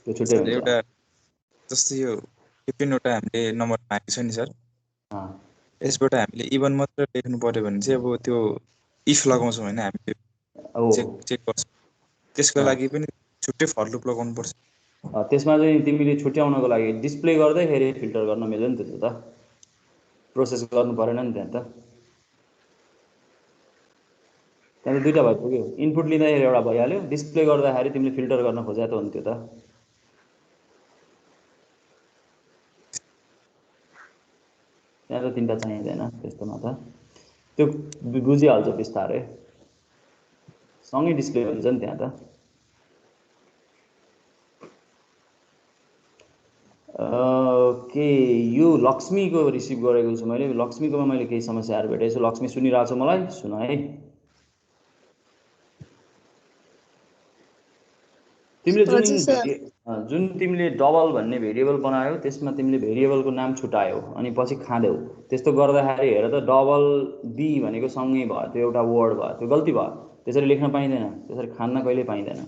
त्यो छुट्टै सर हुन्छ एउटा जस्तै यो 15वटा हामीले नम्बर मागेको छ नि सर यसबाट हामीले इभन मात्र लेख्नु पर्यो भने चाहिँ अब त्यो इफ लगाउँछौँ होइन हामीले चेक गर्छौँ त्यसको लागि पनि छुट्टै फर लुप लगाउनु पर्छ त्यसमा चाहिँ तिमीले छुट्याउनको लागि डिस्प्ले गर्दैखेरि फिल्टर गर्न मिल्यो नि त त्यो त प्रोसेस गर्नु परेन नि त्यहाँ त त्यहाँ त दुईवटा भइपुग्यो इनपुट लिँदाखेरि एउटा भइहाल्यो डिस्प्ले गर्दाखेरि तिमीले फिल्टर गर्न खोजे त हो नि त्यो त त्यहाँ त तिनवटा चाहिँदैन त्यस्तोमा त त्यो बुझिहाल्छ बिस्तारै सँगै डिस्प्ले हुन्छ नि त्यहाँ त के यो लक्ष्मीको रिसिभ गरेको छु मैले लक्ष्मीकोमा मैले केही समस्याहरू भेटेको छु लक्ष्मी सुनिरहेको छ मलाई सुन है तिमीले जुन तिमीले डबल भन्ने भेरिएबल बनायौ त्यसमा तिमीले भेरिएबलको नाम छुटायौ अनि पछि खाँदैौ त्यस्तो गर्दाखेरि हेर त डबल बी भनेको सँगै भयो त्यो एउटा वर्ड भयो त्यो गल्ती भयो त्यसरी लेख्न पाइँदैन त्यसरी खान्न कहिले पाइँदैन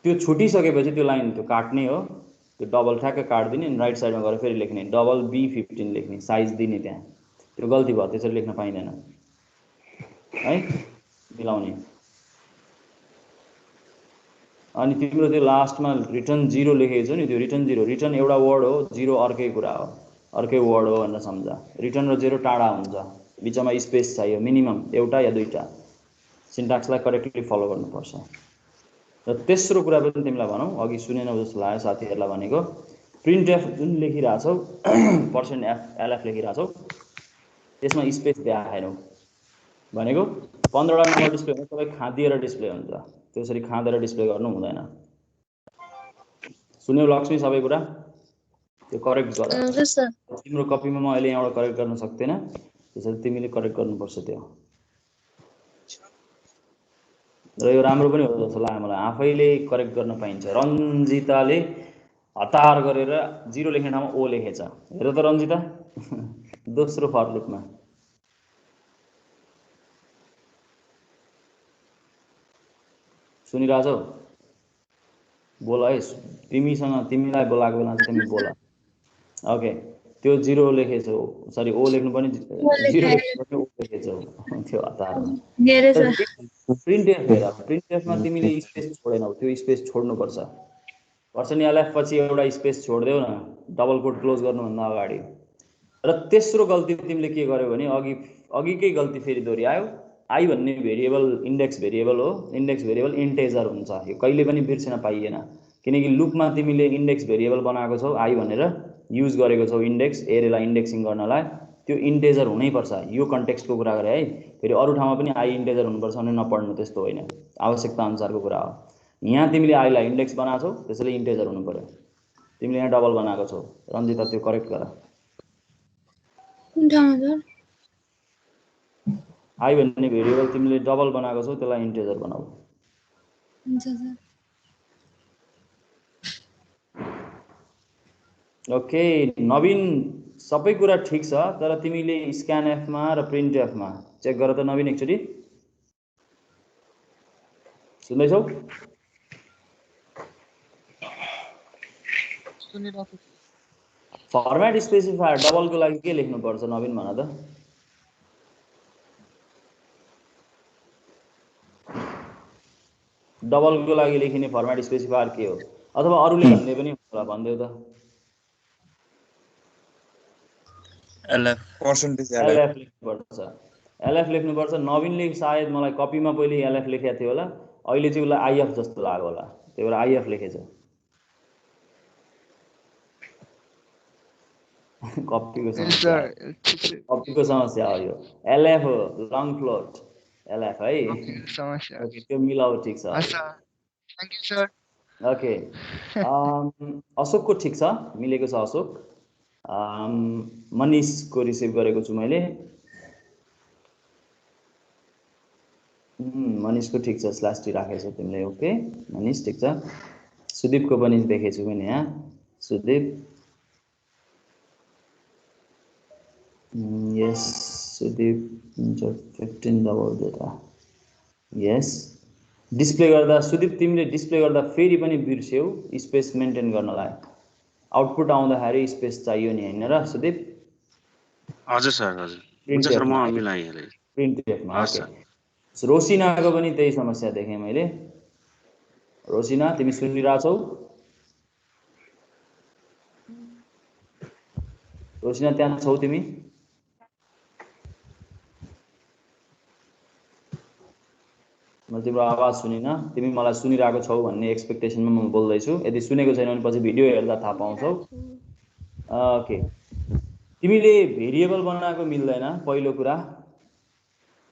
त्यो छुटिसकेपछि त्यो लाइन त्यो काट्ने हो त्यो डबल ठ्याक्क काट्दिने अनि राइट साइडमा गएर फेरि लेख्ने डबल B15 लेख्ने साइज दिने त्यहाँ त्यो गल्ती भयो त्यसरी लेख्न पाइँदैन है मिलाउने अनि तिम्रो त्यो लास्टमा रिटर्न 0 लेखेको छ नि त्यो रिटर्न 0 रिटर्न एउटा वर्ड हो 0 अर्कै कुरा हो अर्कै वर्ड हो भनेर सम्झ रिटर्न र 0 टाढा हुन्छ बिचमा स्पेस चाहियो मिनिमम एउटा या दुईटा सिन्ट्याक्सलाई करेक्टली फलो गर्नुपर्छ र तेस्रो कुरा पनि तिमीलाई भनौँ अघि सुनेनौ जस्तो लाग्यो साथीहरूलाई भनेको प्रिन्ट एफ जुन लेखिरहेछौ %f लेखिरहेछौ त्यसमा स्पेस देखाएनौ भनेको 15वटा नम्बर डिस्प्ले हुन्छ सबै खादिएर डिस्प्ले हुन्छ त्यसरी खाँदेर डिस्प्ले गर्नु हुँदैन सुन्यौ लक्ष्मी सबै कुरा त्यो करेक्ट गर तिम्रो कपीमा म अहिले यहाँबाट करेक्ट गर्न सक्दिनँ त्यसैले तिमीले करेक्ट गर्नुपर्छ त्यो र यो राम्रो पनि हो जस्तो लाग्यो मलाई आफैले करेक्ट गर्न पाइन्छ रञ्जिताले हतार गरेर 0 लेख्ने ठाउँमा ओ लेखेछ हेर त रञ्जिता दोस्रो फर लुपमा सुनिरहेछौ बोल है तिमीलाई बोलाएको बेला चाहिँ तिमी बोल ओके त्यो 0 लेखेछौ सरी ओ लेख्नु पनि 0 लेख्नु ओ लेखेछौ त्यो हतारमा प्रिन्ट एफमा तिमीले स्पेस छोडेनौ त्यो स्पेस छोड्नुपर्छ पर्सन एलएफ पछि एउटा स्पेस छोड्देऊ न डबल कोट क्लोज गर्नुभन्दा अगाडि र तेस्रो गल्ती तिमीले के गर्यौ भने अघिकै गल्ती फेरि दोहोऱ्यायौ आई भन्ने भेरिएबल इन्डेक्स भेरिएबल हो इन्डेक्स भेरिएबल इन्टेजर हुन्छ यो कहिले पनि बिर्सिन पाइएन किनकि लुपमा तिमीले इन्डेक्स भेरिएबल बनाएको छौ आई भनेर युज गरेको छौ इन्डेक्स एरेलाई इन्डेक्सिङ गर्नलाई त्यो इन्टेजर हुनैपर्छ यो कन्टेक्स्टको कुरा गरे है फेरि अरू ठाउँमा पनि आई इन्टेजर हुनुपर्छ भने नपढ्नु त्यस्तो होइन आवश्यकता अनुसारको कुरा हो यहाँ तिमीले आईलाई इन्डेक्स बनाएको छौ त्यसैले इन्टेजर हुनु पर्यो तिमीले यहाँ डबल बनाएको छौ रञ्जिता त्यो करेक्ट गर आई भन्ने भेरिएबल तिमीले डबल बनाएको छौ त्यसलाई इन्टेजर बनाऊ ओके नवीन सबै कुरा ठिक छ तर तिमीले स्क्यान एफमा र प्रिन्ट एफमा चेक गर त नवीन एकचोटि सुन्दैछौ फर्मेट स्पेसिफायर डबलको लागि के लेख्नुपर्छ नवीन भन त डबलको लागि लेखिने फर्मेट स्पेसिफायर के हो अथवा अरूले भन्ने पनि होला भनिदेऊ त एलएफ लेख्नुपर्छ नवीनले सायद मलाई कपीमा पहिले एलएफ लेखेको थियो होला अहिले चाहिँ उसलाई आइएफ जस्तो लाग्यो होला त्यही भएर आइएफ लेखेछ कपीको समस्या हो यो एलएफ हो लङ फ्लोट एलएफ है त्यो मिलाउ ठिक छ थ्यांक यू सर ओके अशोकको ठिक छ मिलेको छ अशोक मनिषको रिसिभ गरेको छु मैले मनिषको ठिक छ /t राखेको छ तिमीले ओके मनिष ठिक छ सुदीपको पनि देखेछु मैले यहाँ सुदीप यस सुदीप 15 डबल डेटा यस डिस्प्ले गर्दा सुदीप तिमीले डिस्प्ले गर्दा फेरि पनि बिर्स्यौ स्पेस मेन्टेन गर्नलाई आउटपुट आउँदाखेरि स्पेस चाहियो नि हैन र सुदीप हजुर सर हजुर हुन्छ सर म मिलाइहाले प्रिन्ट एफमा ओके रोसिनाको पनि त्यही समस्या देखेँ मैले रोसिना तिमी सुनिरहेछौ रोसिना त्यहाँ छौ तिमी म तिम्रो आवाज सुनिन तिमी मलाई सुनिरहेको छौ भन्ने एक्सपेक्टेसनमा म बोल्दैछु यदि सुनेको छैन भने पछि भिडियो हेर्दा थाहा पाउँछौ ओके तिमीले भेरिएबल बनाएको मिल्दैन पहिलो कुरा।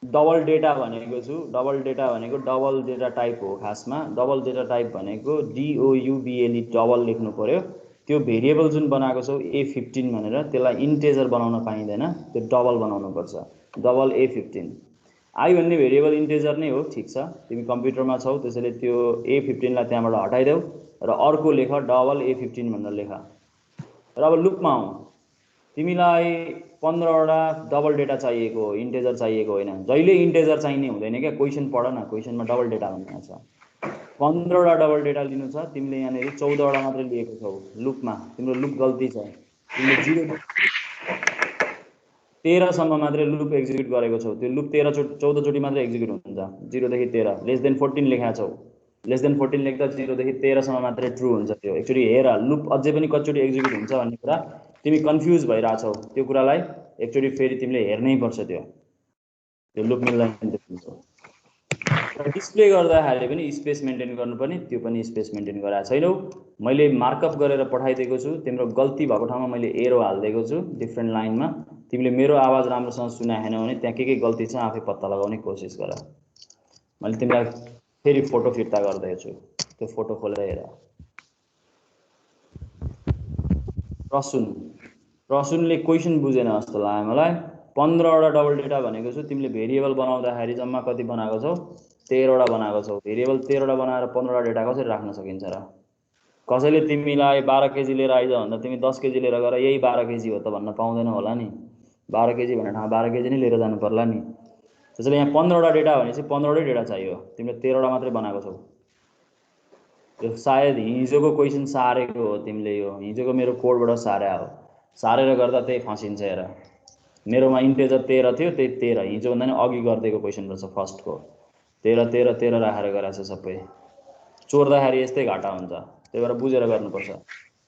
डबल डेटा भनेको छु, डबल डेटा भनेको डबल डेटा टाइप हो खासमा। डबल डेटा टाइप भनेको DOUBLE डबल लेख्नु पर्यो। त्यो भेरिएबल जुन बनाएको छौ A15 भनेर त्यसलाई इन्टेजर बनाउन पाइँदैन, त्यो डबल बनाउनु पर्छ। डबल A15 आई भन्ने भेरिएबल इन्टेजर नै हो, ठिक छ। तिमी कम्प्युटरमा छौ त्यसैले त्यो A15 लाई त्यहाँबाट हटाइदेऊ र अर्को लेख डबल A15 भनेर लेख। र अब लुपमा आऊ। तिमीलाई 15वटा डबल डेटा चाहिएको हो, इन्टेजर चाहिएको होइन। जहिले इन्टेजर चाहिने हुँदैन क्या, क्वेसन पढ न, क्वेसनमा डबल डेटा भनेको छ। 15वटा डबल डेटा लिनु छ, तिमीले यहाँनिर 14वटा मात्रै लिएको छौ लुपमा। तिम्रो लुप गल्ती छ, तिमीले 13 सम्म मात्रै लुप एक्जिक्युट गरेको छौ। त्यो लुप 14 चोटि मात्रै एक्जिक्युट हुन्छ, 0 देखि 13। लेस देन 14 लेखेका छौ, लेस देन 14 लेख्दा 0 देखि 13 सम्म मात्रै ट्रु हुन्छ त्यो। एकचोटि हेर लुप अझै पनि कतिचोटि एक्जिक्युट हुन्छ भन्ने कुरा तिमी कन्फ्युज भइरहेछौ। त्यो कुरालाई एकचोटि फेरि तिमीले हेर्नै पर्छ, त्यो लुप मिल्दैन त्यो। डिस्प्ले गर्दाखेरि पनि स्पेस मेन्टेन गर्नुपर्ने, त्यो पनि स्पेस मेन्टेन गराएको छैनौ। मैले मार्कअप गरेर पठाइदिएको छु, तिम्रो गल्ती भएको ठाउँमा मैले एरो हालिदिएको छु डिफ्रेन्ट लाइनमा। तिमीले मेरो आवाज राम्रोसँग सुनाएनौ भने त्यहाँ के गल्ती छ आफै पत्ता लगाउने कोसिस गर। मैले तिमीलाई फेरि फोटो फिर्ता गर्दैछु, त्यो फोटो खोलेर हेर। प्रसुनले क्वेसन बुझेन जस्तो लाग्यो मलाई। 15वटा डबल डेटा भनेको छु, तिमीले भेरिएबल बनाउँदाखेरि जम्मा कति बनाएको छौ? 13वटा बनाएको छौ। भेरिएबल 13वटा बनाएर 15वटा डेटा कसरी राख्न सकिन्छ र? कसैले तिमीलाई 12 केजी लिएर आइज भन्दा तिमी 10 केजी लिएर गएर यही 12 केजी हो त भन्न पाउँदैन होला नि। 12 केजी भन्ने ठाउँमा 12 केजी नै लिएर जानु पर्ला नि। त्यसैले यहाँ 15वटा डेटा भनेपछि 15वटै डेटा चाहियो, तिमीले 13वटा मात्रै बनाएको छौ। यो सायद हिजोको क्वेसन सारेको हो तिमीले, यो हिजोको मेरो कोडबाट सारे हो। सारेर गर्दा त्यही फसिन्छ हेर। मेरोमा इन्टेजर 13 थियो, त्यही 13 हिजो भन्दा नि अघि गरिदिएको क्वेसन रहेछ फर्स्टको। 13 13 13 राखेर गराएको छ सबै। चोर्दाखेरि यस्तै घाटा हुन्छ, त्यही भएर बुझेर गर्नुपर्छ।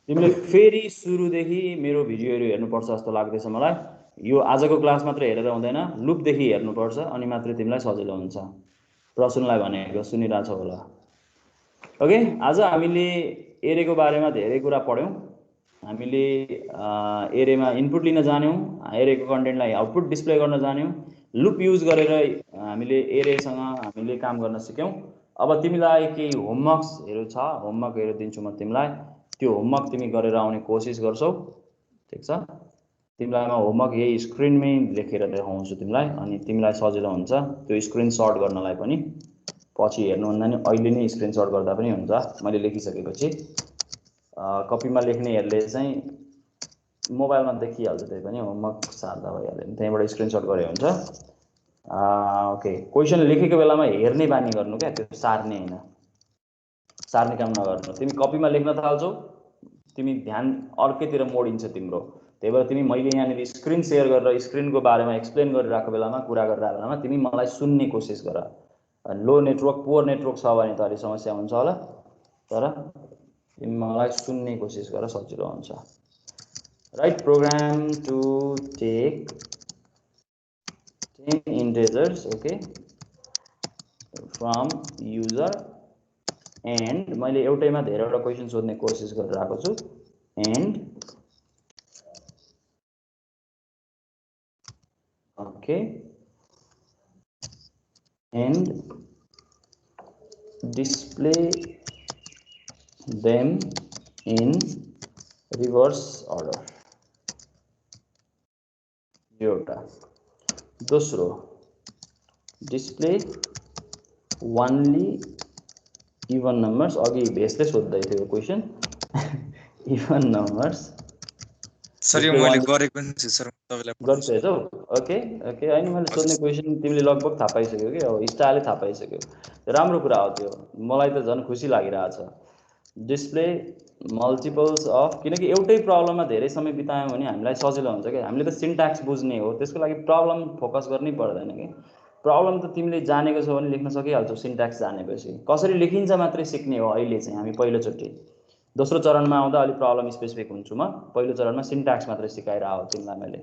तिमीले फेरि सुरुदेखि मेरो भिडियोहरू हेर्नुपर्छ जस्तो लाग्दैछ मलाई। यो आजको क्लास मात्रै हेरेर हुँदैन, लुपदेखि हेर्नुपर्छ, अनि मात्रै तिमीलाई सजिलो हुन्छ। प्रसुनलाई भनेको सुनिरहेछौ होला। ओके, आज हामीले एरेको बारेमा धेरै कुरा पढ्यौँ। हामीले एरेमा इनपुट लिन जान्यौँ, एरेको कन्टेन्टलाई आउटपुट डिस्प्ले गर्न जान्यौँ, लुप युज गरेर हामीले एरेसँग हामीले काम गर्न सिक्यौँ। अब तिमीलाई केही होमवर्क्सहरू छ, होमवर्कहरू दिन्छु म तिमीलाई। त्यो होमवर्क तिमी गरेर आउने कोसिस गर्छौ, ठिक छ? तिमीलाई म होमवर्क यही स्क्रिनमै लेखेर देखाउँछु तिमीलाई, अनि तिमीलाई सजिलो हुन्छ त्यो स्क्रिनसट गर्नलाई पनि। पछि हेर्नुभन्दा नि अहिले नै स्क्रिनसट गर्दा पनि हुन्छ मैले लेखिसकेपछि। कपीमा लेख्नेहरूले चाहिँ मोबाइलमा देखिहाल्छ, त्यही पनि होमवर्क सार्दा भइहाल्यो, त्यहीँबाट स्क्रिनसट गरे हुन्छ। ओके, क्वेसन लेखेको बेलामा हेर्ने बानी गर्नु क्या, त्यो सार्ने होइन, सार्ने काम नगर्नु। तिमी कपीमा लेख्न थाल्छौ, तिमी ध्यान अर्कैतिर मोडिन्छ तिम्रो। त्यही भएर तिमी मैले यहाँनिर स्क्रिन सेयर गरेर स्क्रिनको बारेमा एक्सप्लेन गरिरहेको बेलामा, कुरा गरिरहेको बेलामा तिमी मलाई सुन्ने कोसिस गर। लो नेटवर्क, पुवर नेटवर्क छ भने त अलि समस्या हुन्छ होला, तर तिमी मलाई सुन्ने कोसिस गर, सजिलो हुन्छ। Write program to take 10 integers, okay, from user, and मैले एउटैमा धेरैवटा क्वेसन सोध्ने कोसिस गरिरहेको छु। And okay, and display them in reverse order। एउटा दोस्रो, डिस्प्ले ओन्ली इभन नम्बर्स। अघि भेसले सोध्दै थियो क्वेसन इभन नम्बर्स। सर यो मैले गरेको पनि छु सर, तपाईलाई गर्छौ? ओके ओके, हैन मैले सोध्ने क्वेसन तिमीले लगभग थाहा पाइसक्यौ कि, अब स्टाइलै थाहा पाइसक्यौ। राम्रो कुरा हो त्यो, मलाई त झन् खुसी लागिरहेछ। डिस्प्ले मल्टिपल्स अफ, किनकि एउटै प्रब्लममा धेरै समय बितायौँ भने हामीलाई सजिलो हुन्छ क्या। हामीले त सिन्ट्याक्स बुझ्ने हो, त्यसको लागि प्रब्लम फोकस गर्नै पर्दैन कि। प्रब्लम त तिमीले जानेको छौ भने लेख्न सकिहाल्छौ, सिन्ट्याक्स जानेपछि। कसरी लेखिन्छ मात्रै सिक्ने हो अहिले चाहिँ हामी पहिलोचोटि। दोस्रो चरणमा आउँदा अलि प्रब्लम स्पेसिफिक हुन्छु म, पहिलो चरणमा सिन्ट्याक्स मात्रै सिकाएर आऊ तिमीलाई मैले।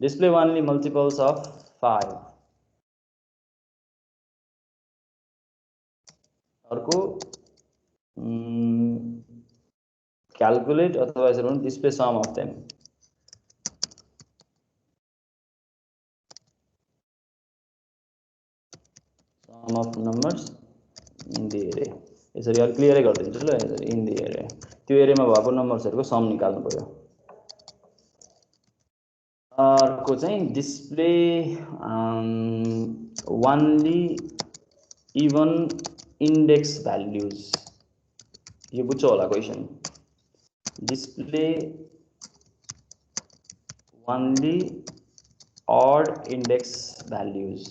Display only multiples of 5। अर्को क्यालकुलेट अथवा यसरी पनि display sum of them. Sum of numbers in the array. यसरी अलि क्लियरै गरिदिन्छु ल, यसरी इन द एरे त्यो एरेमा भएको नम्बर्सहरूको सम निकाल्नु पर्यो। अर्को चाहिँ display only even index values. यो बुझ्छ होला question. Display only odd index values।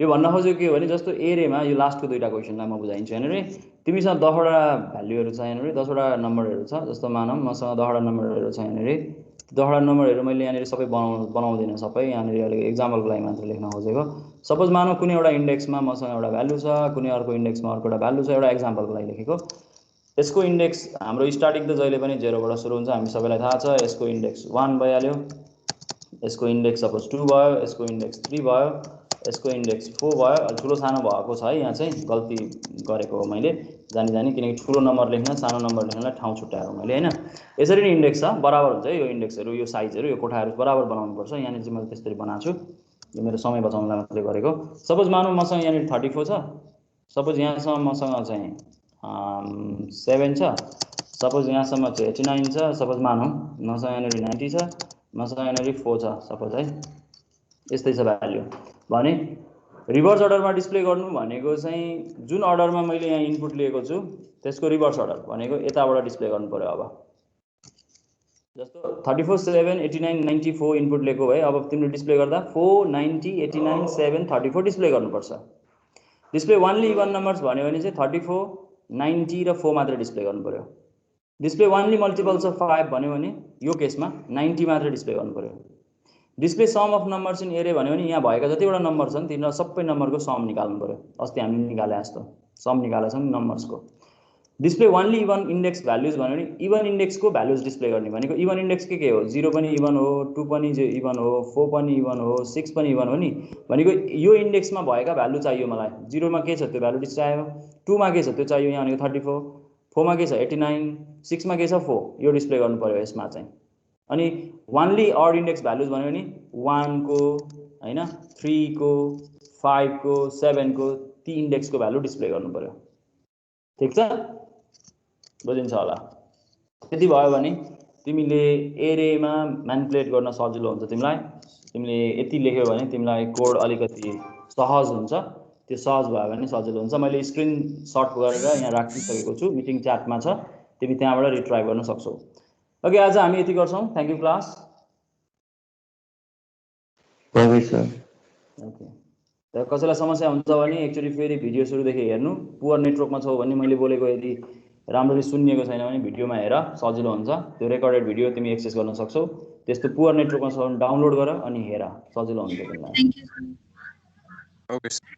यो भन्न खोजेको के हो भने जस्तो एरेमा यो लास्टको दुईटा क्वेसनलाई म बुझाइन्छु हैन रे। तिमीसँग 10 वटा भ्यालुहरु छ हैन रे, 10 वटा नम्बरहरु छ। जस्तो मानौं मसँग 10 वटा नम्बरहरु छ हैन रे। 10 वटा नम्बरहरु मैले यहाँनिर सबै बनाउँदिन, सबै यहाँनिर अलि एक्जाम्पलको लागि मात्र लेख्न खोजेको। सपोज मानौं कुनै एउटा इन्डेक्समा मसँग एउटा भ्यालु छ, कुनै अर्को इन्डेक्समा अर्को एउटा भ्यालु छ, एउटा एक्जाम्पलको लागि लेखेको। यसको इन्डेक्स हाम्रो स्टार्टिङ त जहिले पनि 0 बाट सुरु हुन्छ, हामी सबैलाई थाहा छ। यसको इन्डेक्स 1 भइहाल्यो, यसको इन्डेक्स सपोज 2 भयो, यसको इन्डेक्स 3 भयो, यसको इन्डेक्स 4 भयो। अलि ठुलो सानो भएको छ है, यहाँ चाहिँ गल्ती गरेको हो मैले जानी जानी, किनकि ठुलो नम्बर लेख्न सानो नम्बर लेख्नलाई ठाउँ छुट्याएको मैले हैन। यसरी नै इन्डेक्स छ, बराबर हुन्छ यो इन्डेक्सहरु, यो साइजहरु, यो कोठाहरु बराबर बनाउनु पर्छ। यहाँ चाहिँ मैले त्यसरी बनाएको छु, यो मेरो समय बचाउनलाई मात्रै गरेको। सपोज मानौं मसँग यहाँ 34 छ, सपोज यहाँसम्म मसँग चाहिँ 7 छ, सपोज यहाँसम्म चाहिँ 89 छ, सपोज मानौं मसँग यहाँ 90 छ, मसँग यहाँ 4 छ सपोज है। यस्तै छ भ्यालु भने रिभर्स अर्डरमा डिस्प्ले गर्नु भनेको चाहिँ जुन अर्डरमा मैले यहाँ इनपुट लिएको छु त्यसको रिभर्स अर्डर भनेको यताबाट डिस्प्ले गर्नु पर्यो। अब जस्तो 34 7 89 94 इनपुट लिएको भए अब तिमीले डिस्प्ले गर्दा 4 90 89 7 34 डिस्प्ले गर्नुपर्छ। डिस्प्ले ओन्ली इभन नम्बर्स भन्यो भने चाहिँ 34 90 र 4 मात्र डिस्प्ले गर्नु पर्यो। डिस्प्ले ओन्ली मल्टिपल्स अफ 5 भन्यो भने यो केसमा 90 मात्र डिस्प्ले गर्नु पर्यो। Display sum of numbers in array भन्यो भने यहाँ भएका जतिवटा नम्बर छन् तिनीहरु सबै नम्बरको सम निकाल्नु पर्यो। अस्ति हामी निकाले जस्तो सम निकालेका छौं नम्बर्सको। Display only even index values भन्यो भने इभन इन्डेक्सको भ्यालुज डिस्प्ले गर्ने भनेको इभन इन्डेक्स के हो, 0 पनि इभन हो, 2 पनि इभन हो, 4 पनि इभन हो, 6 पनि इभन हो नि। भनेको यो इन्डेक्समा भएका भ्यालु चाहियो मलाई। 0 मा के छ त्यो भ्यालु चाहियो, 2 मा के छ त्यो चाहियो यहाँ भनेको 34, 4 मा के छ 89, 6 मा के छ 4, यो डिस्प्ले गर्नु पर्यो यसमा चाहिँ। अनि ओन्ली अड इन्डेक्स भ्यालुज भन्यो भने 1 को हैन, 3 को, 5 को, 7 को ती इन्डेक्सको भ्यालु डिस्प्ले गर्नु पर्यो। ठीक छ, बुझिन्छ होला। त्यति भयो भने तिमीले एरेमा म्यानिपुलेट गर्न सजिलो हुन्छ तिमीलाई। तिमीले यति लेख्यौ भने तिमीलाई कोड अलिकति सहज हुन्छ। त्यो सहज भयो भने सजिलो हुन्छ। मैले स्क्रिन शट गरेर यहाँ राखिसकेको छु, मिटिङ च्याटमा छ, तिमी त्यहाँबाट रिट्राई गर्न सक्छौ। ओके, आज हामी यति गर्छौं। Thank you class. Okay sir. Okay, त कसैलाई समस्या हुन्छ भने एकचोटी फेरि भिडियो सुरुदेखि हेर्नु। पुवर नेटवर्कमा छौ भने मैले बोलेको यदि राम्ररी सुनिएको छैन भने भिडियोमा हेर, सजिलो हुन्छ। त्यो रेकर्डेड भिडियो तिमी एक्सेस गर्न सक्छौ। त्यस्तो पुवर नेटवर्कमा छ भने डाउनलोड गर अनि हेर, सजिलो हुन्छ तिमीलाई। Okay sir.